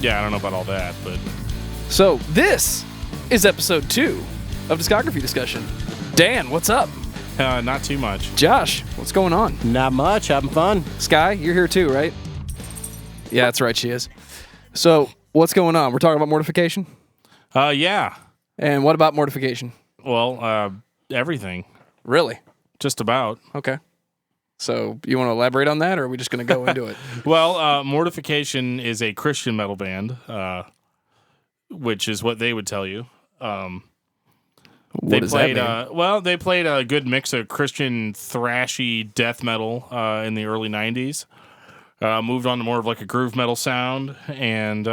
Yeah, I don't know about all that, but... So, this is episode 2 of Discography Discussion. Dan, what's up? Not too much. Josh, what's going on? Not much. Having fun. Sky, you're here too, right? Yeah, that's right, she is. So, what's going on? We're talking about Mortification? Yeah. And what about Mortification? Well, everything. Really? Just about. Okay. So, you want to elaborate on that, or are we just going to go into it? Well, Mortification is a Christian metal band, which is what they would tell you. What does that mean? They played a good mix of Christian thrashy death metal in the early 90s. Moved on to more of like a groove metal sound, and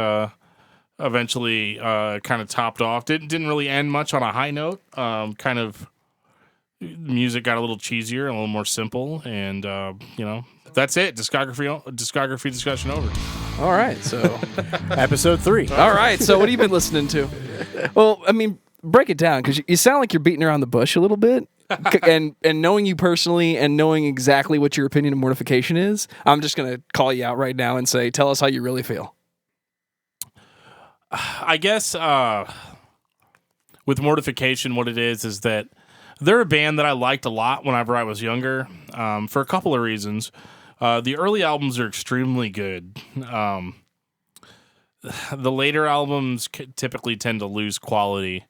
eventually kind of topped off. Didn't really end much on a high note. Kind of music got a little cheesier, a little more simple, and that's it. Discography discussion over. All right, so... Episode 3. All right, so what have you been listening to? Well, I mean, break it down, because you sound like you're beating around the bush a little bit. and knowing you personally and knowing exactly what your opinion of Mortification is, I'm just going to call you out right now and say, tell us how you really feel. I guess with Mortification, what it is that they're a band that I liked a lot whenever I was younger, for a couple of reasons. The early albums are extremely good. The later albums typically tend to lose quality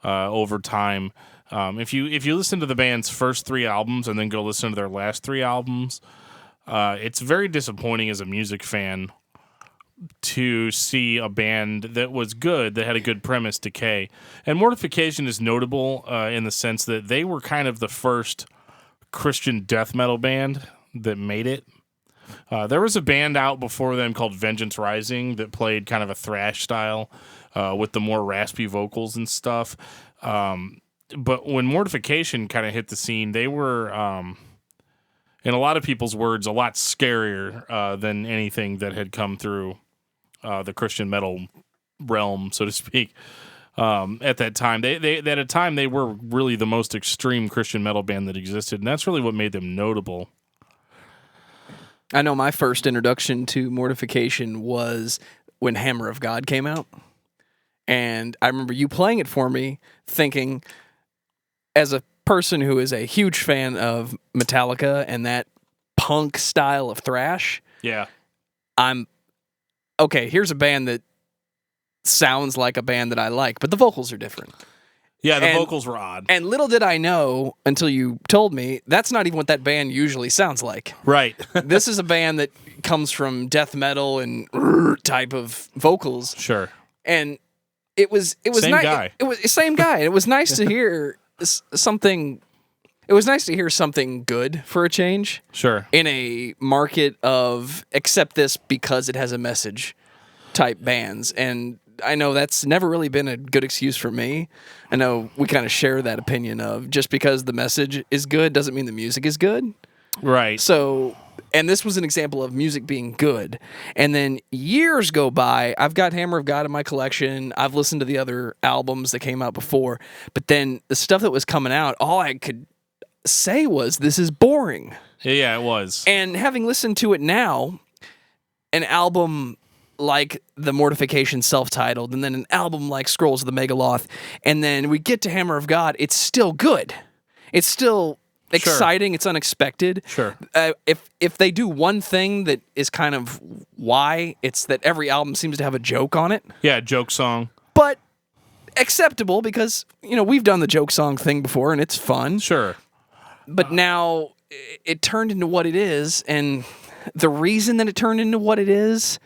over time. If you listen to the band's first 3 albums and then go listen to their last 3 albums, it's very disappointing as a music fan to see a band that was good, that had a good premise, decay. And Mortification is notable in the sense that they were kind of the first Christian death metal band that made it. There was a band out before them called Vengeance Rising that played kind of a thrash style with the more raspy vocals and stuff. But when Mortification kind of hit the scene, they were, in a lot of people's words, a lot scarier than anything that had come through the Christian metal realm, so to speak. At that time, at a time they were really the most extreme Christian metal band that existed, and that's really what made them notable. I know my first introduction to Mortification was when Hammer of God came out. And I remember you playing it for me, thinking, as a person who is a huge fan of Metallica and that punk style of thrash, yeah, okay, here's a band that sounds like a band that I like, but the vocals are different. Yeah, the vocals were odd. And little did I know, until you told me, that's not even what that band usually sounds like. Right. This is a band that comes from death metal and type of vocals. Sure. And it was same guy. It was the same guy. It was nice to hear something. It was nice to hear something good for a change. Sure. In a market of accept this because it has a message type bands. And I know that's never really been a good excuse for me. I know we kind of share that opinion of just because the message is good doesn't mean the music is good. Right. So, and this was an example of music being good. And then years go by. I've got Hammer of God in my collection. I've listened to the other albums that came out before. But then the stuff that was coming out, all I could say was, this is boring. Yeah, it was. And having listened to it now, an album like the Mortification self-titled, and then an album like Scrolls of the Megaloth, and then we get to Hammer of God, it's still good. It's still exciting. Sure. It's unexpected. Sure. If they do one thing that is kind of why, it's that every album seems to have a joke on it. Yeah, joke song. But acceptable because, we've done the joke song thing before, and it's fun. Sure. But now it turned into what it is, and the reason that it turned into what it is,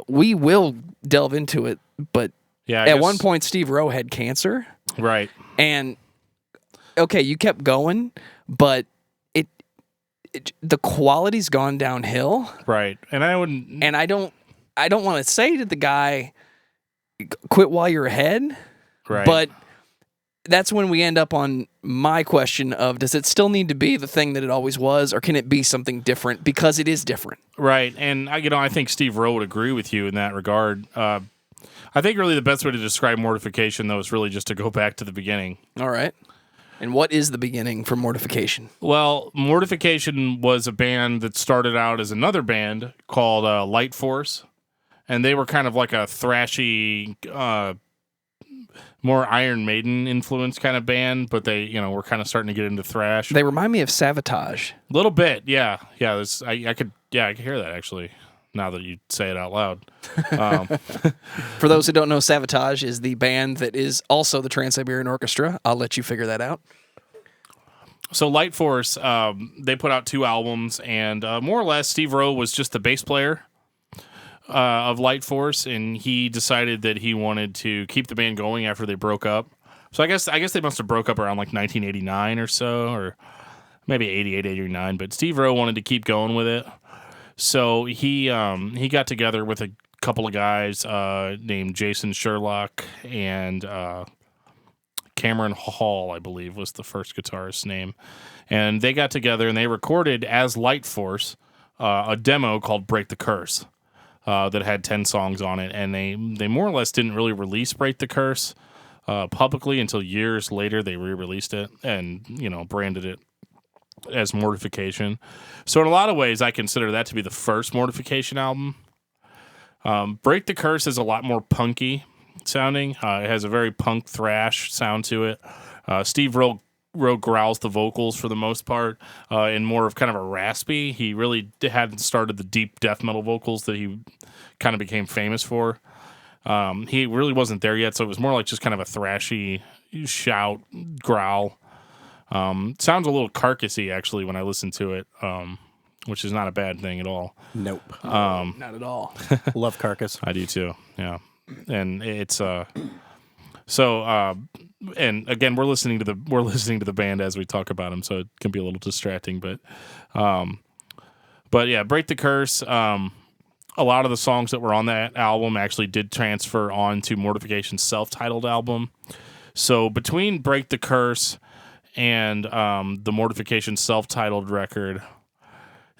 we will delve into it, but at one point Steve Rowe had cancer. Right. And okay, you kept going, but the quality's gone downhill. Right. And I don't want to say to the guy, quit while you're ahead. Right. But that's when we end up on my question of, does it still need to be the thing that it always was, or can it be something different because it is different? Right, and I think Steve Rowe would agree with you in that regard. I think really the best way to describe Mortification, though, is really just to go back to the beginning. All right. And what is the beginning for Mortification? Well, Mortification was a band that started out as another band called Light Force, and they were kind of like a thrashy, more Iron Maiden influenced kind of band, but they, were kind of starting to get into thrash. They remind me of Savatage. A little bit, yeah. I could hear that actually. Now that you say it out loud. For those who don't know, Savatage is the band that is also the Trans-Siberian Orchestra. I'll let you figure that out. So Light Force, they put out 2 albums, and more or less Steve Rowe was just the bass player of Light Force, and he decided that he wanted to keep the band going after they broke up. So I guess they must have broke up around like 1989 or so, or maybe 88, 89, but Steve Rowe wanted to keep going with it. So he got together with a couple of guys named Jason Sherlock and Cameron Hall, I believe, was the first guitarist's name. And they got together and they recorded as Light Force a demo called Break the Curse that had 10 songs on it. And they more or less didn't really release Break the Curse publicly until years later. They re-released it and, branded it as Mortification. So in a lot of ways, I consider that to be the first Mortification album. Break the Curse is a lot more punky sounding. It has a very punk thrash sound to it. Steve Rowe growls the vocals for the most part in more of kind of a raspy. He really hadn't started the deep death metal vocals that he kind of became famous for. He really wasn't there yet, so it was more like just kind of a thrashy shout, growl. Sounds a little carcassy, actually, when I listen to it, which is not a bad thing at all. Nope. Not at all. Love Carcass. I do too, yeah. And it's and again, we're listening to the band as we talk about them, so it can be a little distracting. But yeah, Break the Curse. A lot of the songs that were on that album actually did transfer on to Mortification's self-titled album. So between Break the Curse and the Mortification self-titled record,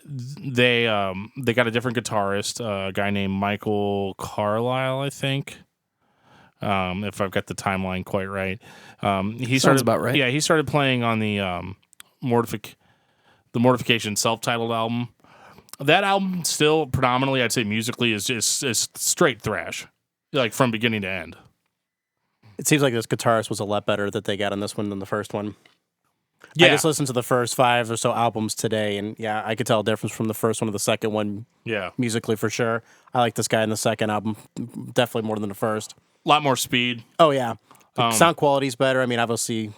they got a different guitarist, a guy named Michael Carlisle, I think, if I've got the timeline quite right. Sounds about right. Yeah, he started playing on the Mortification self-titled album. That album still predominantly, I'd say musically, is just straight thrash, like from beginning to end. It seems like this guitarist was a lot better that they got on this one than the first one. Yeah. I just listened to the first 5 or so albums today, and yeah, I could tell a difference from the first one to the second one. Yeah, musically for sure. I like this guy in the second album definitely more than the first. A lot more speed. Oh yeah, the sound quality's better. I mean, obviously,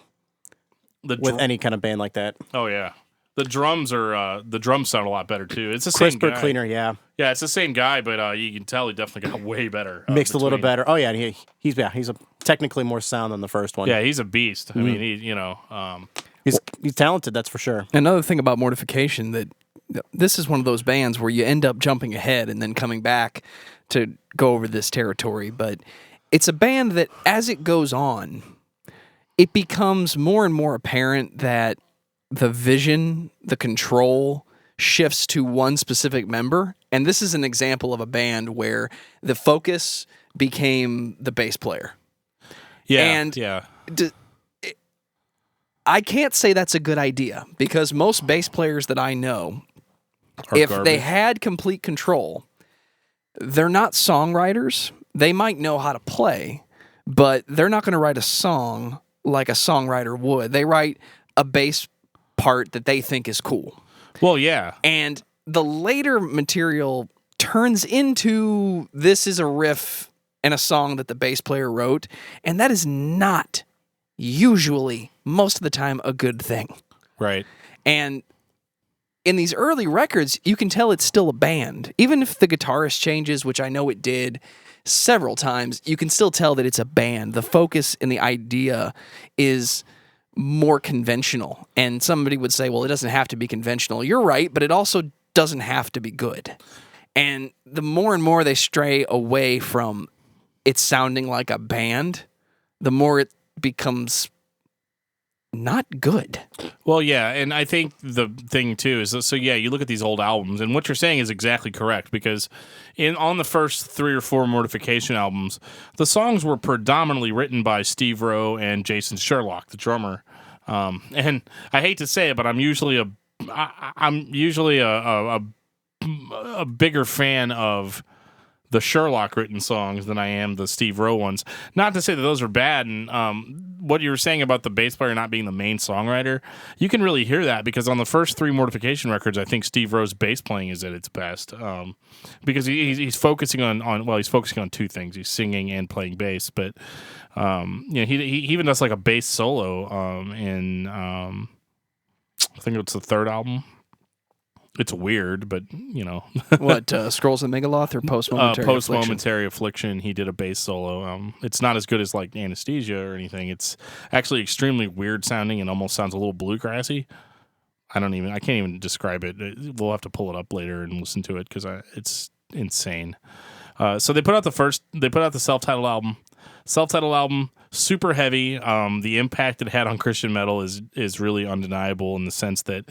with any kind of band like that. Oh yeah, the drums sound a lot better too. It's the same crisper, guy. cleaner. Yeah, it's the same guy, but you can tell he definitely got way better. Mixed a little better. Oh yeah, he's technically more sound than the first one. Yeah, he's a beast. I mean, he's talented. That's for sure. Another thing about Mortification, that this is one of those bands where you end up jumping ahead and then coming back to go over this territory, but it's a band that as it goes on, it becomes more and more apparent that the vision, the control shifts to one specific member. And this is an example of a band where the focus became the bass player. Yeah. And yeah. I can't say that's a good idea, because most bass players that I know, if garbage. they had complete control, they're not songwriters. They might know how to play, but they're not going to write a song like a songwriter would. They write a bass part that they think is cool. Well, yeah. And the later material turns into, this is a riff and a song that the bass player wrote, and that is not usually, most of the time, a good thing. Right. And in these early records, you can tell it's still a band. Even if the guitarist changes, which I know it did several times, you can still tell that it's a band. The focus and the idea is more conventional. And somebody would say, well, it doesn't have to be conventional. You're right, but it also doesn't have to be good. And the more and more they stray away from it sounding like a band, the more it becomes not good. Well, yeah, and I think the thing too is so yeah, you look at these old albums, and what you're saying is exactly correct because on the first 3 or 4 Mortification albums, the songs were predominantly written by Steve Rowe and Jason Sherlock, the drummer. And I hate to say it, but I'm usually a bigger fan of the Sherlock written songs than I am the Steve Rowe ones. Not to say that those are bad. And what you were saying about the bass player not being the main songwriter, you can really hear that because on the first 3 Mortification records, I think Steve Rowe's bass playing is at its best because he's focusing he's focusing on 2 things: he's singing and playing bass. But he even does like a bass solo in I think it's the 3rd album. It's weird, but What Scrolls of the Megaloth or Post-Momentary Affliction? He did a bass solo. It's not as good as like Anesthesia or anything. It's actually extremely weird sounding and almost sounds a little bluegrassy. I can't even describe it. We'll have to pull it up later and listen to it because it's insane. So they put out the self-titled album. Self-titled album, super heavy. The impact it had on Christian metal is really undeniable in the sense that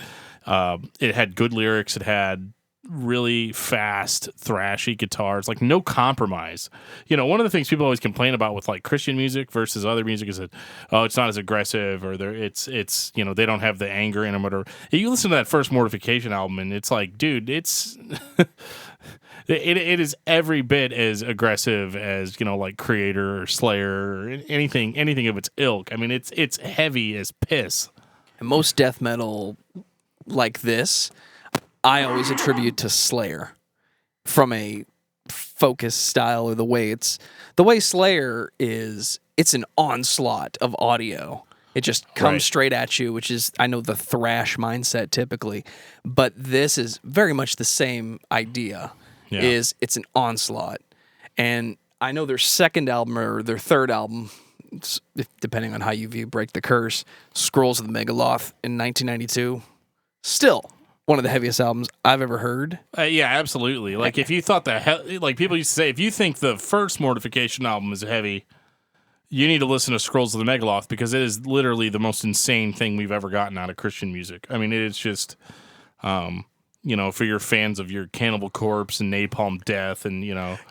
it had good lyrics. It had really fast, thrashy guitars, like no compromise. One of the things people always complain about with like Christian music versus other music is that it's not as aggressive or it's they don't have the anger in them. Whatever. You listen to that first Mortification album and it's like, dude, it's. It is every bit as aggressive as like Creator or Slayer or anything of its ilk. I mean, it's heavy as piss. And most death metal like this, I always attribute to Slayer from a focus style or the way Slayer is. It's an onslaught of audio. It just comes straight at you, which is, I know, the thrash mindset typically, but this is very much the same idea. Yeah. It's an onslaught. And I know their second album or their third album, depending on how you view Break the Curse, Scrolls of the Megaloth in 1992, still one of the heaviest albums I've ever heard. Yeah, absolutely. Like if you thought like people used to say, if you think the first Mortification album is heavy, you need to listen to Scrolls of the Megaloth because it is literally the most insane thing we've ever gotten out of Christian music. I mean, it is just... for your fans of your Cannibal Corpse and Napalm Death and,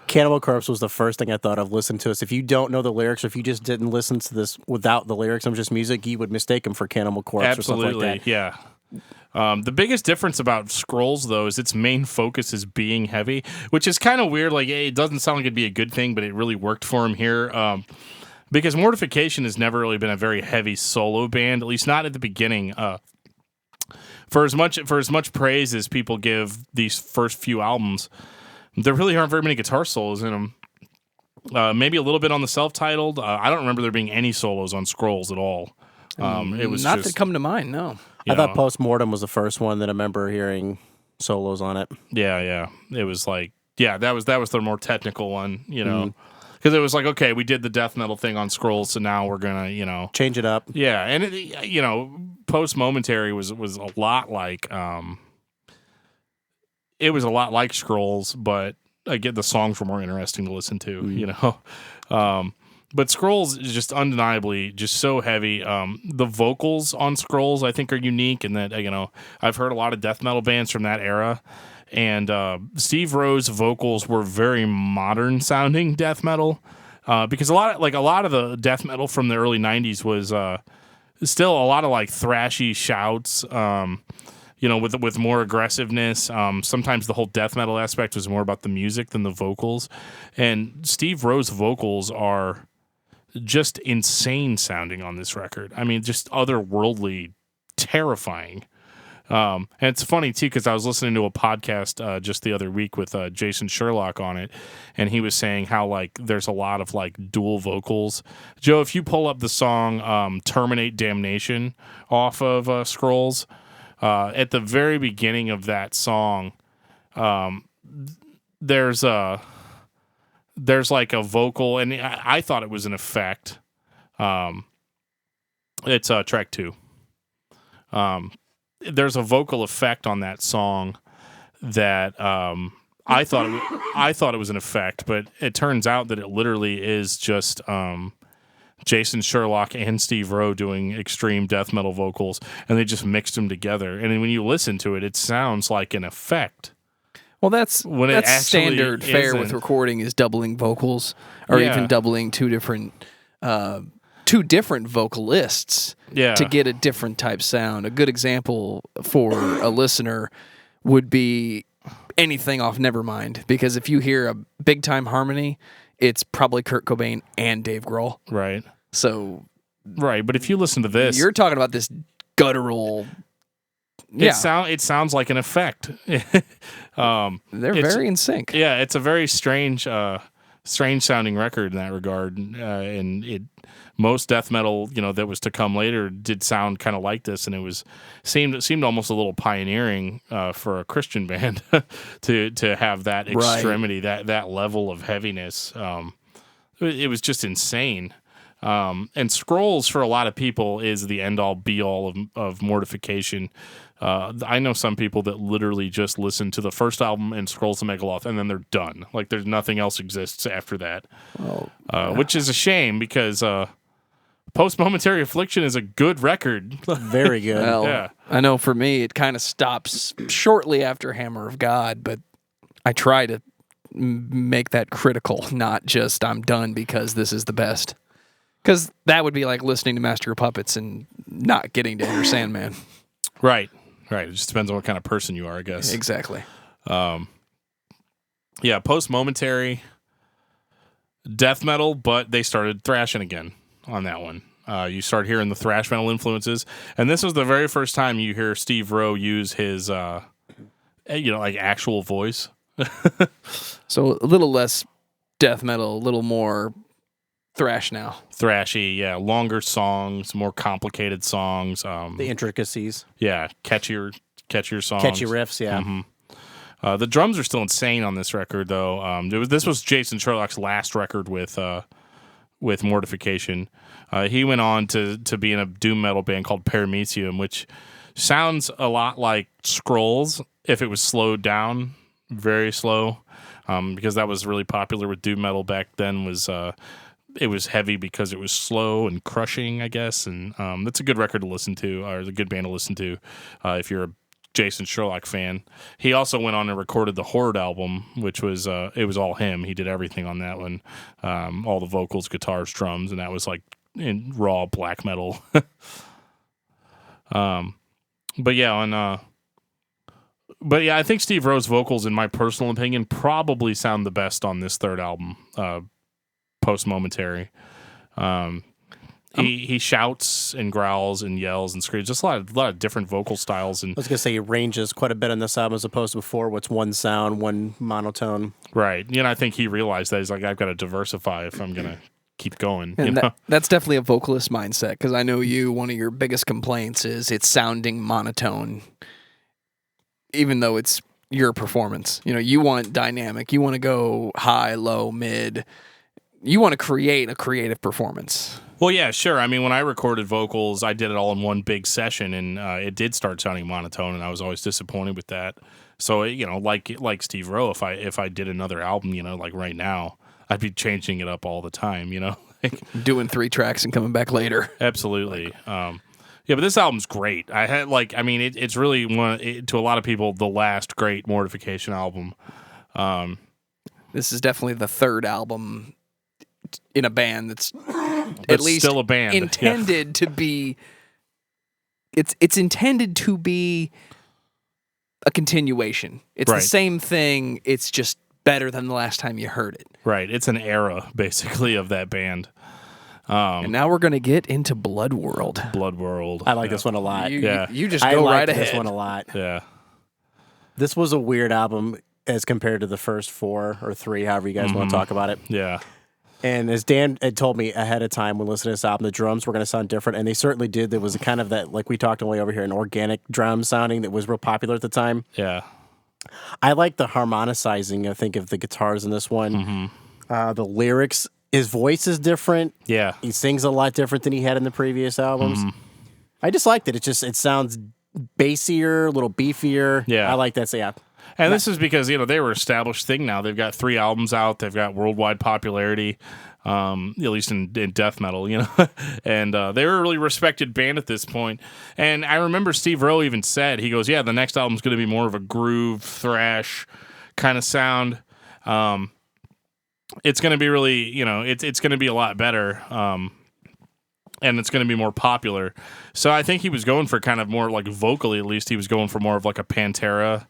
Cannibal Corpse was the first thing I thought of listening to. If you don't know the lyrics or if you just didn't listen to this without the lyrics and just music, you would mistake them for Cannibal Corpse Absolutely, or something like that. Yeah. The biggest difference about Scrolls, though, is its main focus is being heavy, which is kind of weird. Like, it doesn't sound like it'd be a good thing, but it really worked for him here. Because Mortification has never really been a very heavy solo band, at least not at the beginning. For as much praise as people give these first few albums, there really aren't very many guitar solos in them. Maybe a little bit on the self-titled. I don't remember there being any solos on Scrolls at all. It was not that come to mind. No, I thought Postmortem was the first one that I remember hearing solos on it. Yeah. It was like that was the more technical one. Because it was like, okay, we did the death metal thing on Scrolls, so now we're gonna, change it up. Yeah, and Post Momentary was a lot like, it was a lot like Scrolls, but again, the songs were more interesting to listen to, But Scrolls is just undeniably just so heavy. The vocals on Scrolls, I think, are unique in that I've heard a lot of death metal bands from that era. And Steve Rowe's vocals were very modern sounding death metal because a lot of the death metal from the early 90s was still a lot of like thrashy shouts, with more aggressiveness. Sometimes the whole death metal aspect was more about the music than the vocals. And Steve Rowe's vocals are just insane sounding on this record. I mean, just otherworldly, terrifying. And it's funny too because I was listening to a podcast just the other week with Jason Sherlock on it, and he was saying how like there's a lot of like dual vocals. Joe, if you pull up the song "Terminate Damnation" off of Scrolls, at the very beginning of that song, there's like a vocal, and I thought it was an effect. It's track 2. There's a vocal effect on that song that I thought it was an effect, but it turns out that it literally is just Jason Sherlock and Steve Rowe doing extreme death metal vocals, and they just mixed them together. And then when you listen to it, it sounds like an effect. Well, that's standard fare isn't. with recording is doubling vocals, or even doubling two different vocalists to get a different type sound. A good example for a listener would be anything off Nevermind, because if you hear a big time harmony, it's probably Kurt Cobain and Dave Grohl. Right. So. Right, but if you listen to this, you're talking about this guttural. Yeah. It sounds like an effect. They're very in sync. Yeah, it's a very strange sounding record in that regard, and most death metal that was to come later did sound kind of like this, and it seemed almost a little pioneering for a Christian band to have that extremity, that level of heaviness. It was just insane. And Scrolls for a lot of people is the end all be all of Mortification. I know some people that literally just listen to the first album and Scrolls of Megaloth, and then they're done. Like there's nothing else exists after that, which is a shame because Post Momentary Affliction is a good record. Very good. Well, yeah. I know for me it kind of stops shortly after Hammer of God, but I try to make that critical, not just I'm done because this is the best. Because that would be like listening to Master of Puppets and not getting to Enter Sandman. Right. It just depends on what kind of person you are, I guess. Exactly. Yeah, Post Momentary, death metal, but they started thrashing again on that one. You start hearing the thrash metal influences, and this was the very first time you hear Steve Rowe use his, like actual voice. So a little less death metal, a little more thrash now. Thrashy, yeah. Longer songs, more complicated songs. The intricacies. Yeah, catchier songs. Catchy riffs, yeah. Mm-hmm. The drums are still insane on this record, though. This was Jason Sherlock's last record with Mortification. He went on to be in a doom metal band called Paramecium, which sounds a lot like Scrolls if it was slowed down, very slow, because that was really popular with doom metal back then. It was heavy because it was slow and crushing, I guess, and that's a good record to listen to, or a good band to listen to if you're a Jason Sherlock fan. He also went on and recorded the Horde album, which was it was all him. He did everything on that one, all the vocals, guitars, drums, and that was like in raw black metal. But yeah, I think Steve Rowe's vocals, in my personal opinion, probably sound the best on this third album. Post Momentary. He shouts and growls and yells and screams. Just a lot of different vocal styles. And I was gonna say he ranges quite a bit on this album as opposed to before, what's one sound, one monotone. Right. I think he realized that he's like, I've got to diversify if I'm gonna keep going. And that's definitely a vocalist mindset, because I know one of your biggest complaints is it's sounding monotone, even though it's your performance. You want dynamic. You want to go high, low, mid. You want to create a creative performance. Well, yeah, sure. I mean, when I recorded vocals, I did it all in one big session, and it did start sounding monotone, and I was always disappointed with that. So, like Steve Rowe, if I did another album, like right now, I'd be changing it up all the time, like doing 3 tracks and coming back later. Absolutely. Yeah, but this album's great. It's really to a lot of people the last great Mortification album. This is definitely the third album in a band that's at least still a band intended to be. It's intended to be a continuation. It's the same thing. It's just better than the last time you heard it. Right. It's an era basically of that band. And now we're going to get into Blood World. I like this one a lot. You just go right ahead. This one a lot. Yeah. This was a weird album as compared to the first 4 or 3, however you guys want to talk about it. Yeah. And as Dan had told me ahead of time when listening to this album, the drums were going to sound different, and they certainly did. There was a kind of that, like we talked way over here, an organic drum sounding that was real popular at the time. Yeah. I like the harmonicizing, I think, of the guitars in this one. The lyrics, his voice is different. Yeah. He sings a lot different than he had in the previous albums. I just liked it. It sounds bassier, a little beefier. Yeah. I like that. So yeah. And this is because, they were an established thing now. They've got 3 albums out. They've got worldwide popularity, at least in death metal, and they were a really respected band at this point. And I remember Steve Rowe even said, he goes, yeah, the next album's going to be more of a groove, thrash kind of sound. It's going to be really, it's going to be a lot better. And it's going to be more popular. So I think he was going for kind of more like vocally, at least he was going for more of like a Pantera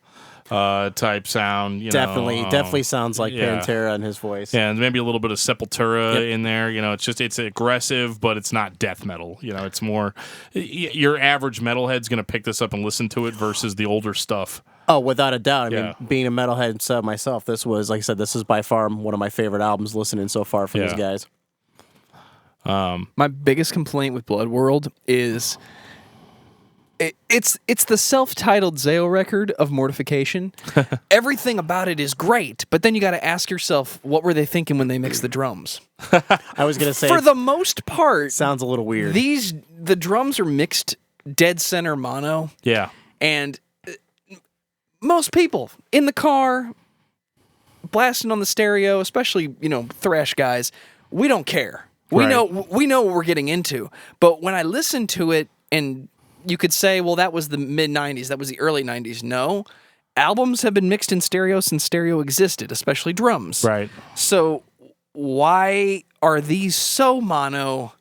type sound. Definitely sounds like Pantera in his voice. Yeah, and maybe a little bit of Sepultura in there. It's aggressive, but it's not death metal. It's more your average metalhead's going to pick this up and listen to it versus the older stuff. Oh, without a doubt. I mean, being a metalhead myself, this was, like I said, this is by far one of my favorite albums listening so far from these guys. My biggest complaint with Blood World is it's the self-titled Zao record of Mortification. Everything about it is great, but then you got to ask yourself, what were they thinking when they mixed the drums? I was going to say, for the most part, sounds a little weird. The drums are mixed dead center mono. Yeah, and most people in the car blasting on the stereo, especially thrash guys, we don't care. We know what we're getting into. But when I listen to it, and you could say, well, that was the mid-'90s, that was the early '90s. No. Albums have been mixed in stereo since stereo existed, especially drums. Right. So why are these so mono?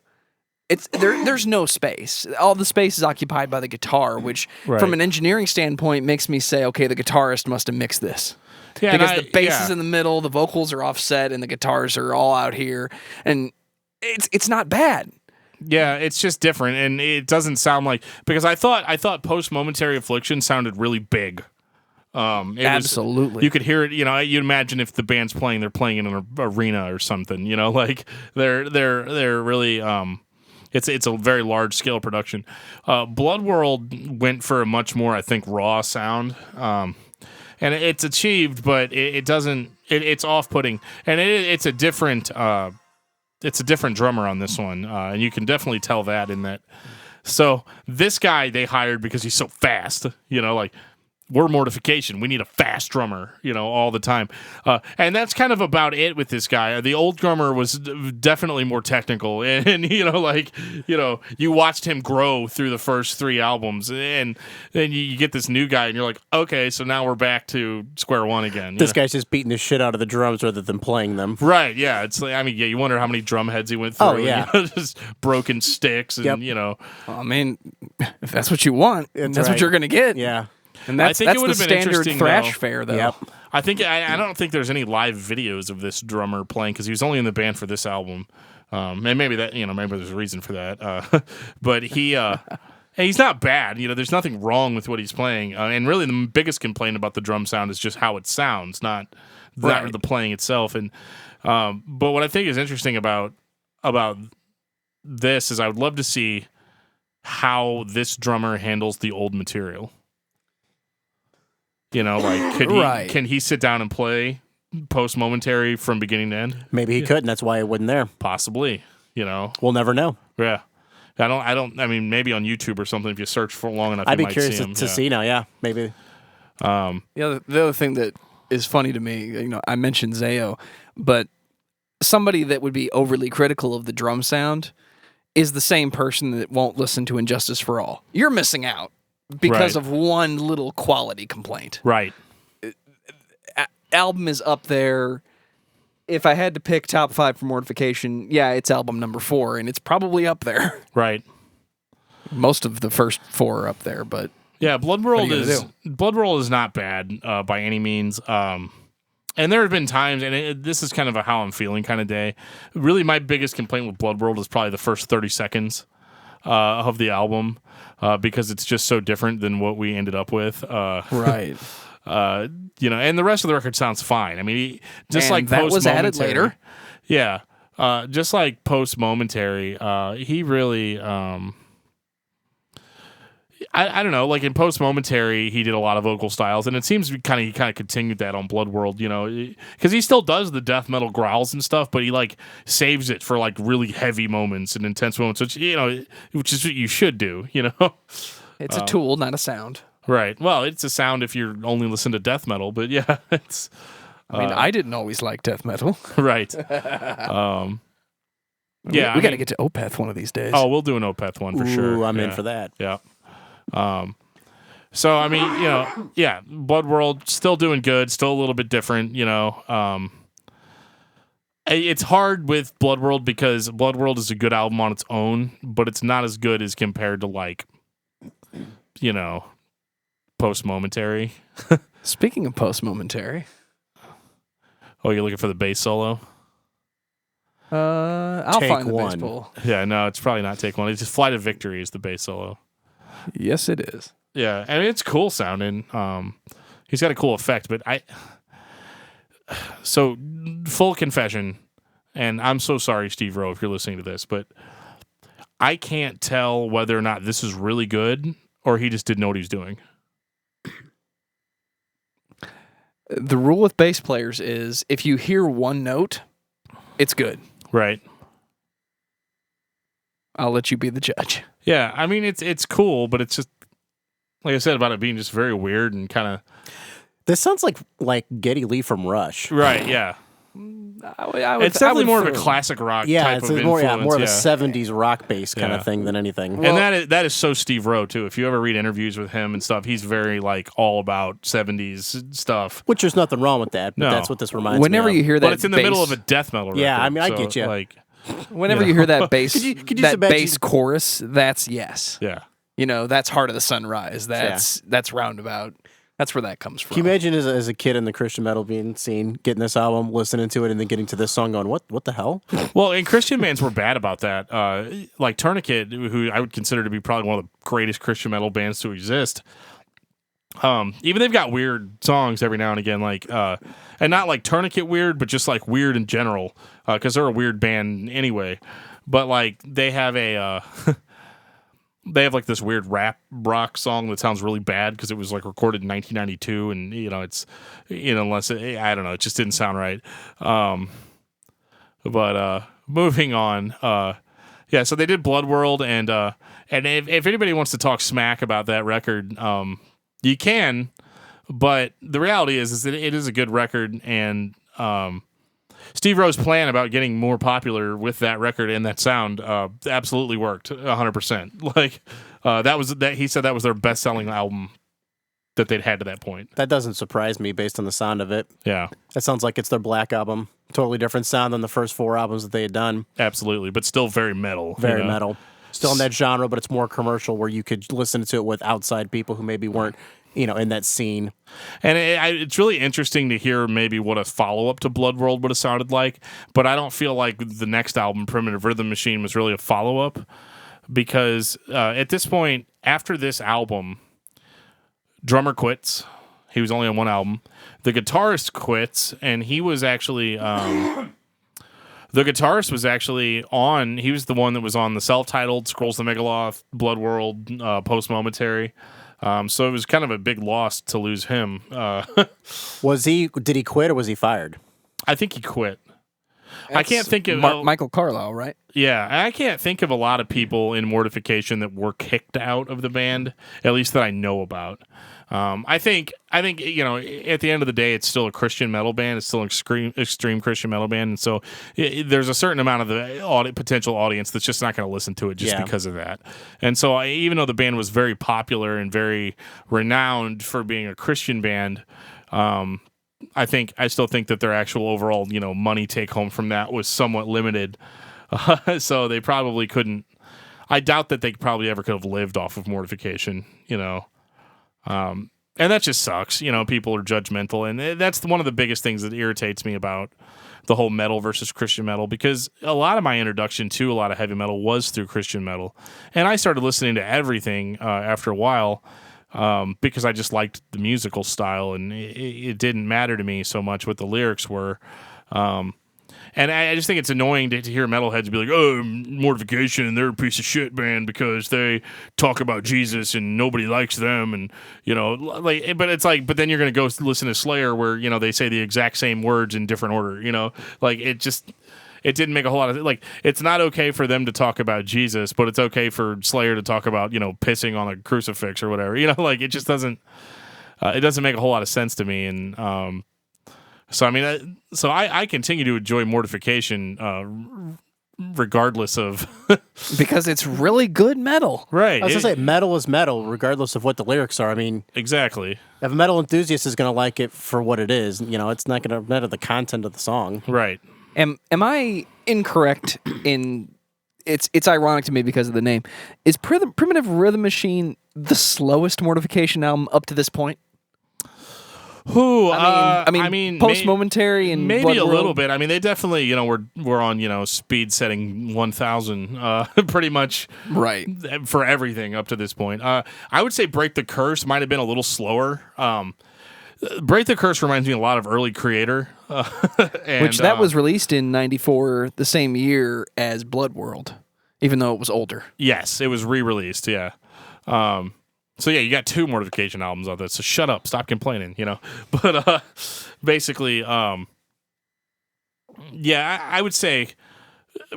There's no space. All the space is occupied by the guitar, which from an engineering standpoint makes me say, okay, the guitarist must have mixed this. Yeah, because the bass is in the middle, the vocals are offset, and the guitars are all out here. And it's not bad. Yeah, it's just different, and it doesn't sound like, because I thought Post Momentary Affliction sounded really big. Absolutely, you could hear it. You'd imagine if the band's playing, they're playing in an arena or something. Like they're really. It's a very large scale production. Blood World went for a much more, I think, raw sound. And it's achieved, but it doesn't. It's off putting, and it's a different. It's a different drummer on this one, and you can definitely tell that in that. So this guy they hired because he's so fast, like we're Mortification. We need a fast drummer, all the time. And that's kind of about it with this guy. The old drummer was definitely more technical. And you watched him grow through the first 3 albums. And then you get this new guy, and you're like, okay, so now we're back to square one again. This guy's just beating the shit out of the drums rather than playing them. Right, yeah. It's like, you wonder how many drum heads he went through. Oh, yeah. Just broken sticks and, I mean, if that's what you want, that's what you're going to get. Yeah. And that's the standard thrash fare, though. Yep. I don't think there's any live videos of this drummer playing because he was only in the band for this album, and maybe that maybe there's a reason for that. But he's not bad. There's nothing wrong with what he's playing, and really the biggest complaint about the drum sound is just how it sounds, not the playing itself. And but what I think is interesting about this is I would love to see how this drummer handles the old material. Can he sit down and play Post Momentary from beginning to end? Maybe he could, and that's why it wasn't there. Possibly, We'll never know. Yeah. I mean, maybe on YouTube or something, if you search for long enough, I'd be might curious see him. to see now, yeah, maybe. The other thing that is funny to me, I mentioned Zao, but somebody that would be overly critical of the drum sound is the same person that won't listen to Injustice for All. You're missing out. Because of one little quality complaint. Right. Album is up there. If I had to pick top 5 for Mortification, it's album number 4, and it's probably up there. Right. Most of the first 4 are up there, but yeah, Blood World is not bad by any means. And there have been times, and this is kind of a how I'm feeling kind of day. Really, my biggest complaint with Blood World is probably the first 30 seconds of the album. Because it's just so different than what we ended up with. Right. And the rest of the record sounds fine. I mean, like that was added later. Yeah. Just like Post Momentary, he really, I don't know, like in Post Momentary, he did a lot of vocal styles, and it seems he kind of continued that on Blood World, because he still does the death metal growls and stuff, but he saves it for really heavy moments and intense moments, which is what you should do, It's a tool, not a sound. Right. Well, it's a sound if you're only listening to death metal, but yeah, it's I mean, I didn't always like death metal. right. Yeah, we got to get to Opeth one of these days. Oh, we'll do an Opeth one for sure. Ooh, I'm yeah. in for that. Yeah. So I mean, yeah, Blood World still doing good, still a little bit different. It's hard with Blood World because Blood World is a good album on its own, but it's not as good as compared to Post Momentary. Speaking of Post Momentary, Oh, you're looking for the bass solo? I'll Take find the one. bass bowl. Yeah, no, it's probably not Take One. It's just Flight of Victory is the bass solo. Yes, it is. Yeah, I mean, it's cool sounding. He's got a cool effect, but so full confession, and I'm so sorry, Steve Rowe, if you're listening to this, but I can't tell whether or not this is really good or he just didn't know what he was doing. The rule with bass players is if you hear one note, it's good. Right. I'll let you be the judge. Yeah, I mean, it's cool, but it's just, like I said about it being just very weird and kind of... This sounds like Geddy Lee from Rush. Right, yeah. It's definitely more of a classic rock type it's of more, influence. more of a 70s rock bass kind of thing than anything. And that is so Steve Rowe, too. If you ever read interviews with him and stuff, he's very, all about 70s stuff. Which there's nothing wrong with that, but No. that's what this reminds Whenever me of. you hear that, But it's in the middle of a death metal record. Yeah, I mean, I so, get you. Whenever you hear that bass, Could you just that imagine- bass chorus, that's yes. Yeah. That's Heart of the Sunrise. That's Roundabout. That's where that comes from. Can you imagine as a kid in the Christian metal being scene, getting this album, listening to it, and then getting to this song going, what the hell? Well, and Christian bands were bad about that. Like Tourniquet, who I would consider to be probably one of the greatest Christian metal bands to exist. Even they've got weird songs every now and again, and not like Tourniquet weird, but just like weird in general, because they're a weird band anyway. But they have they have this weird rap rock song that sounds really bad because it was recorded in 1992, and it's I don't know, it just didn't sound right. But moving on, yeah. So they did Blood World, and if anybody wants to talk smack about that record, you can. But the reality is that it is a good record, and Steve Rowe's plan about getting more popular with that record and that sound absolutely worked 100%. He said that was their best-selling album that they'd had to that point. That doesn't surprise me based on the sound of it. Yeah. That sounds like it's their Black album. Totally different sound than the first 4 albums that they had done. Absolutely, but still very metal. Very metal. Still in that genre, but it's more commercial where you could listen to it with outside people who maybe weren't, in that scene. And it's really interesting to hear maybe what a follow-up to Blood World would have sounded like, but I don't feel like the next album, Primitive Rhythm Machine, was really a follow-up because at this point, after this album, drummer quits. He was only on one album. The guitarist quits, and he was actually... the guitarist was actually on... He was the one that was on the self-titled Scrolls of Megaloth, Blood World, Post Momentary. So it was kind of a big loss to lose him. Did he quit or was he fired? I think he quit. I can't think of... Michael Carlisle, right? Yeah, I can't think of a lot of people in Mortification that were kicked out of the band, at least that I know about. I think at the end of the day, it's still a Christian metal band. It's still an extreme Christian metal band, and so there's a certain amount of the potential audience that's just not going to listen to it just because of that. And so, even though the band was very popular and very renowned for being a Christian band, I still think that their actual overall money take home from that was somewhat limited. So they probably couldn't. I doubt that they probably ever could have lived off of Mortification. And that just sucks. People are judgmental, and that's one of the biggest things that irritates me about the whole metal versus Christian metal, because a lot of my introduction to a lot of heavy metal was through Christian metal, and I started listening to everything after a while because I just liked the musical style, and it didn't matter to me so much what the lyrics were. And I just think it's annoying to hear metalheads be like, "Oh, Mortification, they're a piece of shit band because they talk about Jesus and nobody likes them," and but it's but then you're gonna go listen to Slayer where they say the exact same words in different order. it didn't make a whole lot of like. It's not okay for them to talk about Jesus, but it's okay for Slayer to talk about pissing on a crucifix or whatever. Like it just doesn't. It doesn't make a whole lot of sense to me, and so I mean, I continue to enjoy Mortification. Regardless of because it's really good metal, right? I was gonna say metal is metal, regardless of what the lyrics are. I mean, exactly. If a metal enthusiast is gonna like it for what it is, it's not gonna matter the content of the song, right? Am I incorrect in? It's ironic to me because of the name. Is Primitive Rhythm Machine the slowest Mortification album up to this point? I mean, Post Momentary and maybe Blood a World. little bit. I mean, they definitely, we're on, speed setting 1,000, pretty much, right, for everything up to this point. I would say Break the Curse might have been a little slower. Break the Curse reminds me a lot of early Creator, which that was released in '94, the same year as Blood World, even though it was older. Yes, it was re-released. Yeah. So yeah, you got 2 Mortification albums out there. So shut up, stop complaining, But basically, yeah, I would say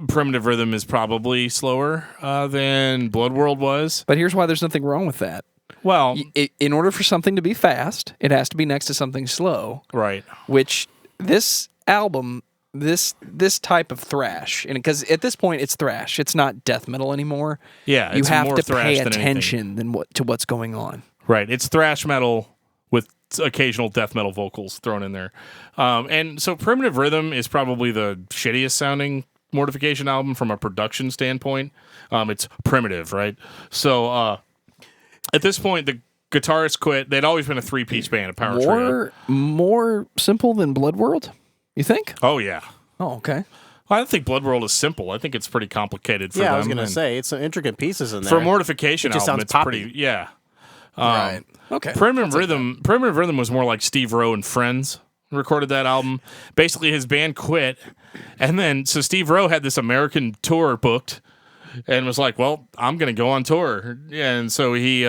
Primitive Rhythm is probably slower than Blood World was. But here's why there's nothing wrong with that. Well, in order for something to be fast, it has to be next to something slow. Right. Which this album, this type of thrash, and because at this point it's thrash, it's not death metal anymore. Yeah, you it's have more to thrash pay than attention to what's going on. Right, it's thrash metal with occasional death metal vocals thrown in there, and so Primitive Rhythm is probably the shittiest sounding Mortification album from a production standpoint. It's primitive, right? So at this point, the guitarist quit. They'd always been a 3-piece band, a power trio. More simple than Blood World, you think? Oh yeah. Oh, okay. Well, I don't think Blood World is simple. I think it's pretty complicated for them. Yeah, I was going to say, it's some intricate pieces in there. For a Mortification it just album, sounds it's poppy. pretty, yeah. Right. Okay. Primitive Rhythm was more like Steve Rowe and Friends recorded that album. Basically, his band quit, and then so Steve Rowe had this American tour booked, and was like, "Well, I'm going to go on tour," and so he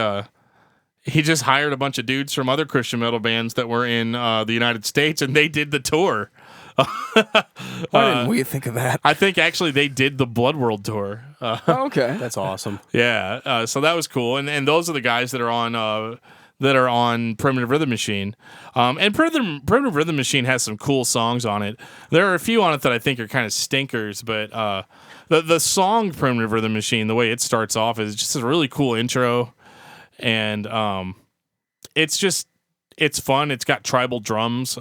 just hired a bunch of dudes from other Christian metal bands that were in the United States, and they did the tour. Why didn't we think of that? I think actually they did the Blood World tour. Okay, that's awesome. Yeah, so that was cool, and those are the guys that are on Primitive Rhythm Machine, and Primitive Rhythm Machine has some cool songs on it. There are a few on it that I think are kind of stinkers, but the song Primitive Rhythm Machine, the way it starts off, is just a really cool intro, and it's fun. It's got tribal drums.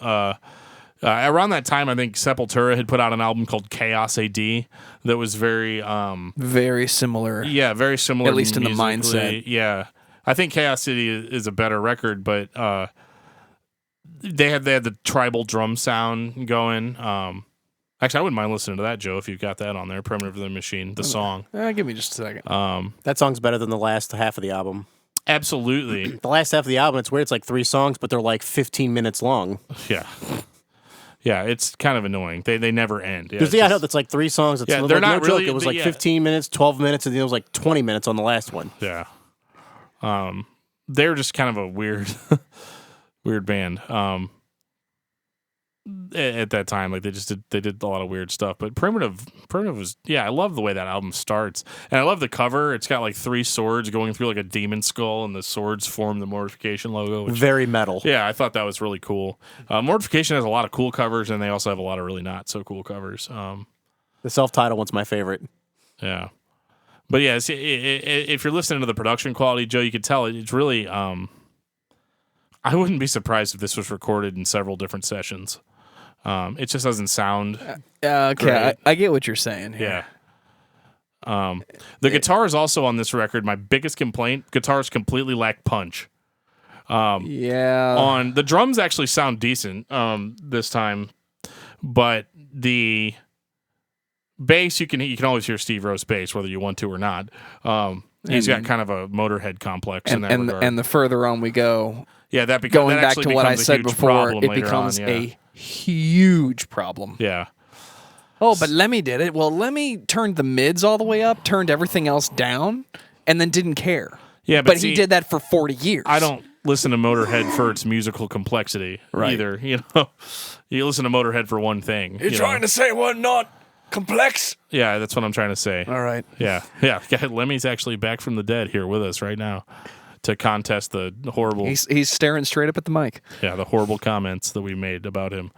Around that time, I think Sepultura had put out an album called Chaos AD that was very similar. Yeah, very similar. At least in the musically. mindset. Yeah, I think Chaos City is a better record, but they had the tribal drum sound going. Actually, I wouldn't mind listening to that, Joe, if you've got that on there. Primitive Rhythm Machine, the song. Give me just a second. That song's better than the last half of the album. Absolutely. The last half of the album, it's weird. It's like 3 songs, but they're like 15 minutes long. Yeah. Yeah, it's kind of annoying. They never end. Because I know that's like 3 songs. It's they're not no really. Joke. It was but like yeah. 15 minutes, 12 minutes, and then it was like 20 minutes on the last one. Yeah. They're just kind of a weird band. At that time, like they did a lot of weird stuff. But Primitive was, I love the way that album starts, and I love the cover. It's got like 3 swords going through like a demon skull, and the swords form the Mortification logo. Very metal. Yeah, I thought that was really cool. Mortification has a lot of cool covers, and they also have a lot of really not so cool covers. The self-titled one's my favorite. Yeah, but yeah, if you're listening to the production quality, Joe, you could tell it's really. I wouldn't be surprised if this was recorded in several different sessions. It just doesn't sound okay. I get what you're saying here. Yeah. The guitar is also on this record. My biggest complaint: guitars completely lack punch. On the drums actually sound decent this time, but the bass you can always hear Steve Rowe's bass whether you want to or not. He's got kind of a Motorhead complex in that regard. And the further on we go, going back to what I said before, it becomes a huge problem. Yeah. Oh, but Lemmy did it. Well, Lemmy turned the mids all the way up, turned everything else down, and then didn't care. Yeah, but he did that for 40 years. I don't listen to Motorhead for its musical complexity either. You listen to Motorhead for one thing. You're trying to say what not complex. Yeah, that's what I'm trying to say. All right. Yeah. Lemmy's actually back from the dead here with us right now to contest the horrible. He's staring straight up at the mic. Yeah, the horrible comments that we made about him.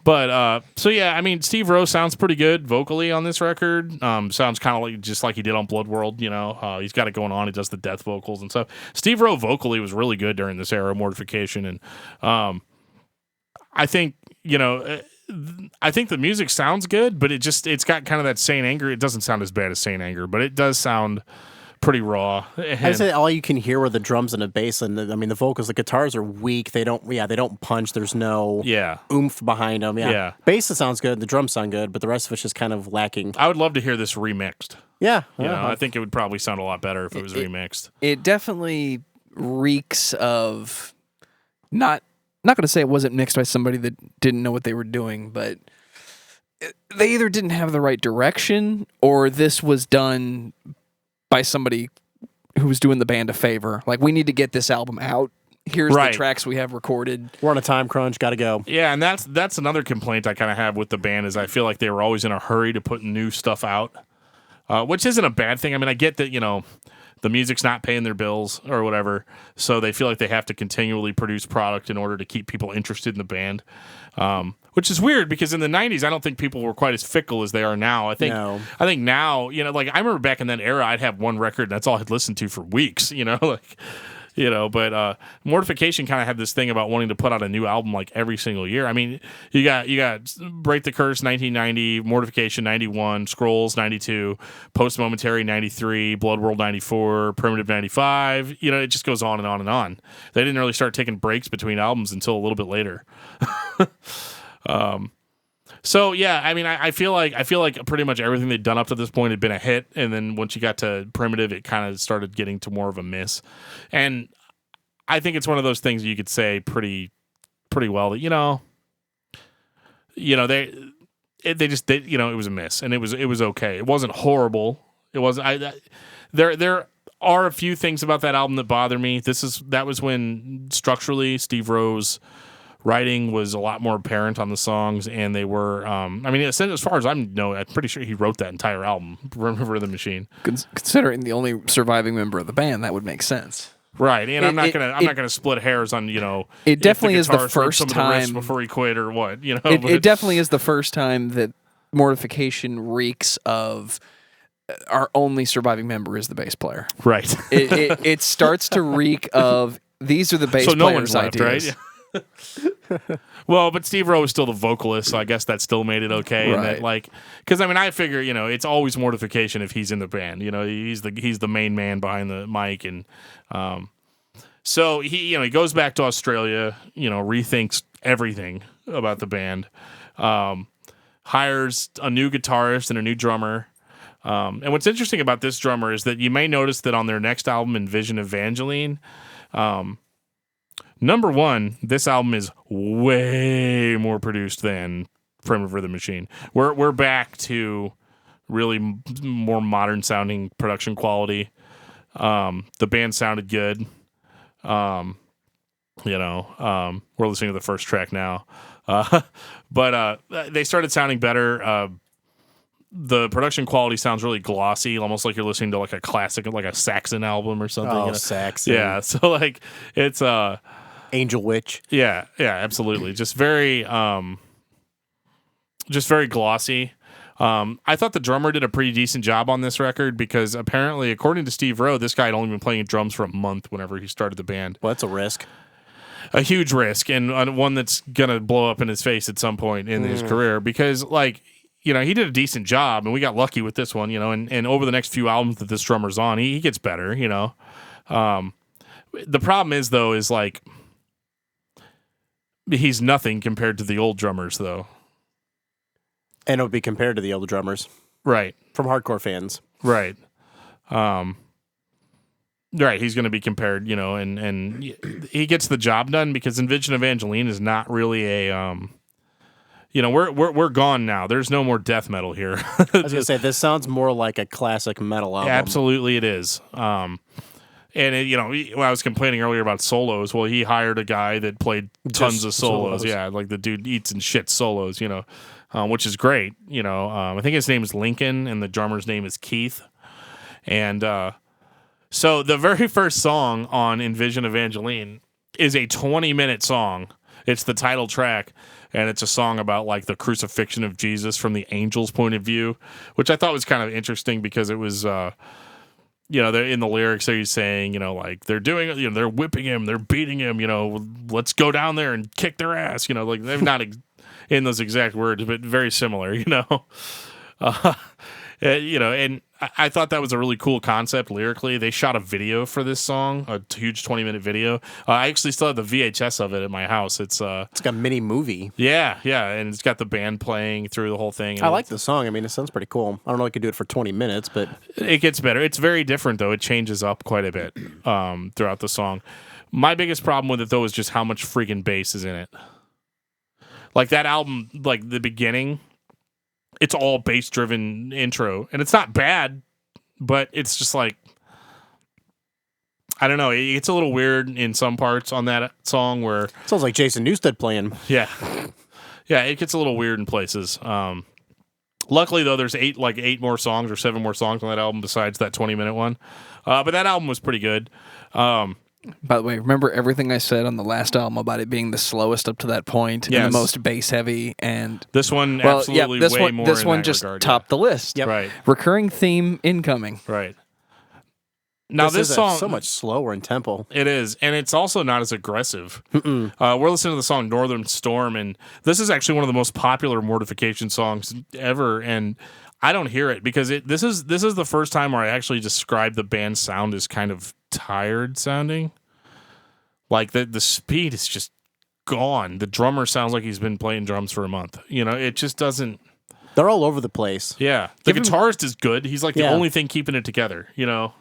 But so yeah, I mean, Steve Rowe sounds pretty good vocally on this record. Sounds kind of like just like he did on Blood World. He's got it going on. He does the death vocals and stuff. Steve Rowe vocally was really good during this era of Mortification, and I think I think the music sounds good, but it's got kind of that Saint Anger. It doesn't sound as bad as Saint Anger, but it does sound pretty raw. I'd say all you can hear were the drums and the bass, and the vocals. The guitars are weak. They don't punch. There's no oomph behind them. Yeah. Bass sounds good. The drums sound good, but the rest of it's just kind of lacking. I would love to hear this remixed. Yeah. I think it would probably sound a lot better if it was remixed. It definitely reeks of not going to say it wasn't mixed by somebody that didn't know what they were doing, but they either didn't have the right direction or this was done by somebody who was doing the band a favor. Like, we need to get this album out. Here's the tracks we have recorded. We're on a time crunch. Got to go. Yeah, and that's another complaint I kind of have with the band is I feel like they were always in a hurry to put new stuff out, which isn't a bad thing. I mean, I get that, the music's not paying their bills or whatever, so they feel like they have to continually produce product in order to keep people interested in the band, which is weird because in the 90s, I don't think people were quite as fickle as they are now. I think now, like I remember back in that era, I'd have one record and that's all I'd listen to for weeks, but Mortification kind of had this thing about wanting to put out a new album like every single year. I mean, you got Break the Curse 1990, Mortification 91, Scrolls 92, Post Momentary 93, Blood World 94, Primitive 95. It just goes on and on and on. They didn't really start taking breaks between albums until a little bit later. So yeah, I mean, I feel like pretty much everything they'd done up to this point had been a hit, and then once you got to Primitive, it kind of started getting to more of a miss. And I think it's one of those things you could say pretty well that they just it was a miss, and it was okay. It wasn't horrible. It wasn't. There are a few things about that album that bother me. That was when structurally Steve Rowe's writing was a lot more apparent on the songs, and they were. As far as I know, I'm pretty sure he wrote that entire album, Rhythm Machine. Considering the only surviving member of the band, that would make sense, right? And I'm not gonna split hairs on It definitely is the first time before he quit or what It definitely is the first time that Mortification reeks of our only surviving member is the bass player. Right. It starts to reek of these are the bass players' left, ideas. right? Well, but Steve Rowe was still the vocalist, so I guess that still made it okay. Right. And that, because I figure it's always Mortification if he's in the band. He's the main man behind the mic, and so he goes back to Australia. Rethinks everything about the band. Hires a new guitarist and a new drummer. And what's interesting about this drummer is that you may notice that on their next album, Envision Evangeline. Number one, this album is way more produced than Primitive Rhythm Machine. We're back to really more modern sounding production quality. The band sounded good. We're listening to the first track now, but they started sounding better. The production quality sounds really glossy, almost like you're listening to like a classic, like a Saxon album or something. Oh, Saxon. Yeah, so it's Angel Witch. Yeah, absolutely. Just very glossy. I thought the drummer did a pretty decent job on this record because apparently, according to Steve Rowe, this guy had only been playing drums for a month whenever he started the band. Well, that's a risk. A huge risk, and one that's gonna blow up in his face at some point in his career because, he did a decent job, and we got lucky with this one, and over the next few albums that this drummer's on, he gets better, The problem is, though, he's nothing compared to the old drummers, though. And it would be compared to the old drummers. Right. From hardcore fans. Right. Right, he's going to be compared, and he gets the job done because Envision Evangeline is not really a... we're gone now. There's no more death metal here. I was going to say, this sounds more like a classic metal album. Absolutely it is. And when I was complaining earlier about solos, well, he hired a guy that played tons of solos. Yeah, like the dude eats and shits solos, which is great. I think his name is Lincoln, and the drummer's name is Keith. And so the very first song on Envision Evangeline is a 20-minute song. It's the title track, and it's a song about like the crucifixion of Jesus from the angel's point of view, which I thought was kind of interesting because it was, they're in the lyrics there he's saying, like they're doing, they're whipping him, they're beating him, let's go down there and kick their ass, like they're not in those exact words, but very similar, and I thought that was a really cool concept lyrically. They shot a video for this song, a huge 20-minute video. I actually still have the VHS of it at my house. It's like a mini movie. Yeah, and it's got the band playing through the whole thing. I like the song. I mean, it sounds pretty cool. I don't know if I could do it for 20 minutes, but it gets better. It's very different though. It changes up quite a bit throughout the song. My biggest problem with it though is just how much freaking bass is in it. Like that album, like the beginning, it's all bass-driven intro, and it's not bad, but it's just like, I don't know. It's a little weird in some parts on that song where sounds like Jason Newsted playing. Yeah, it gets a little weird in places. Luckily, though, there's 8 more songs or 7 more songs on that album besides that 20-minute one. But that album was pretty good. By the way, remember everything I said on the last album about it being the slowest up to that point and the most bass heavy, and this one absolutely way more. This in one that just regard, topped the list. Yep. Right. Recurring theme incoming. Right. Now this song so much slower in tempo. It is, and it's also not as aggressive. We're listening to the song "Northern Storm," and this is actually one of the most popular Mortification songs ever. And I don't hear it because this is the first time where I actually describe the band's sound as kind of tired sounding. Like the speed is just gone. The drummer sounds like he's been playing drums for a month. It just doesn't. They're all over the place. Yeah, the guitarist is good. He's like the only thing keeping it together. The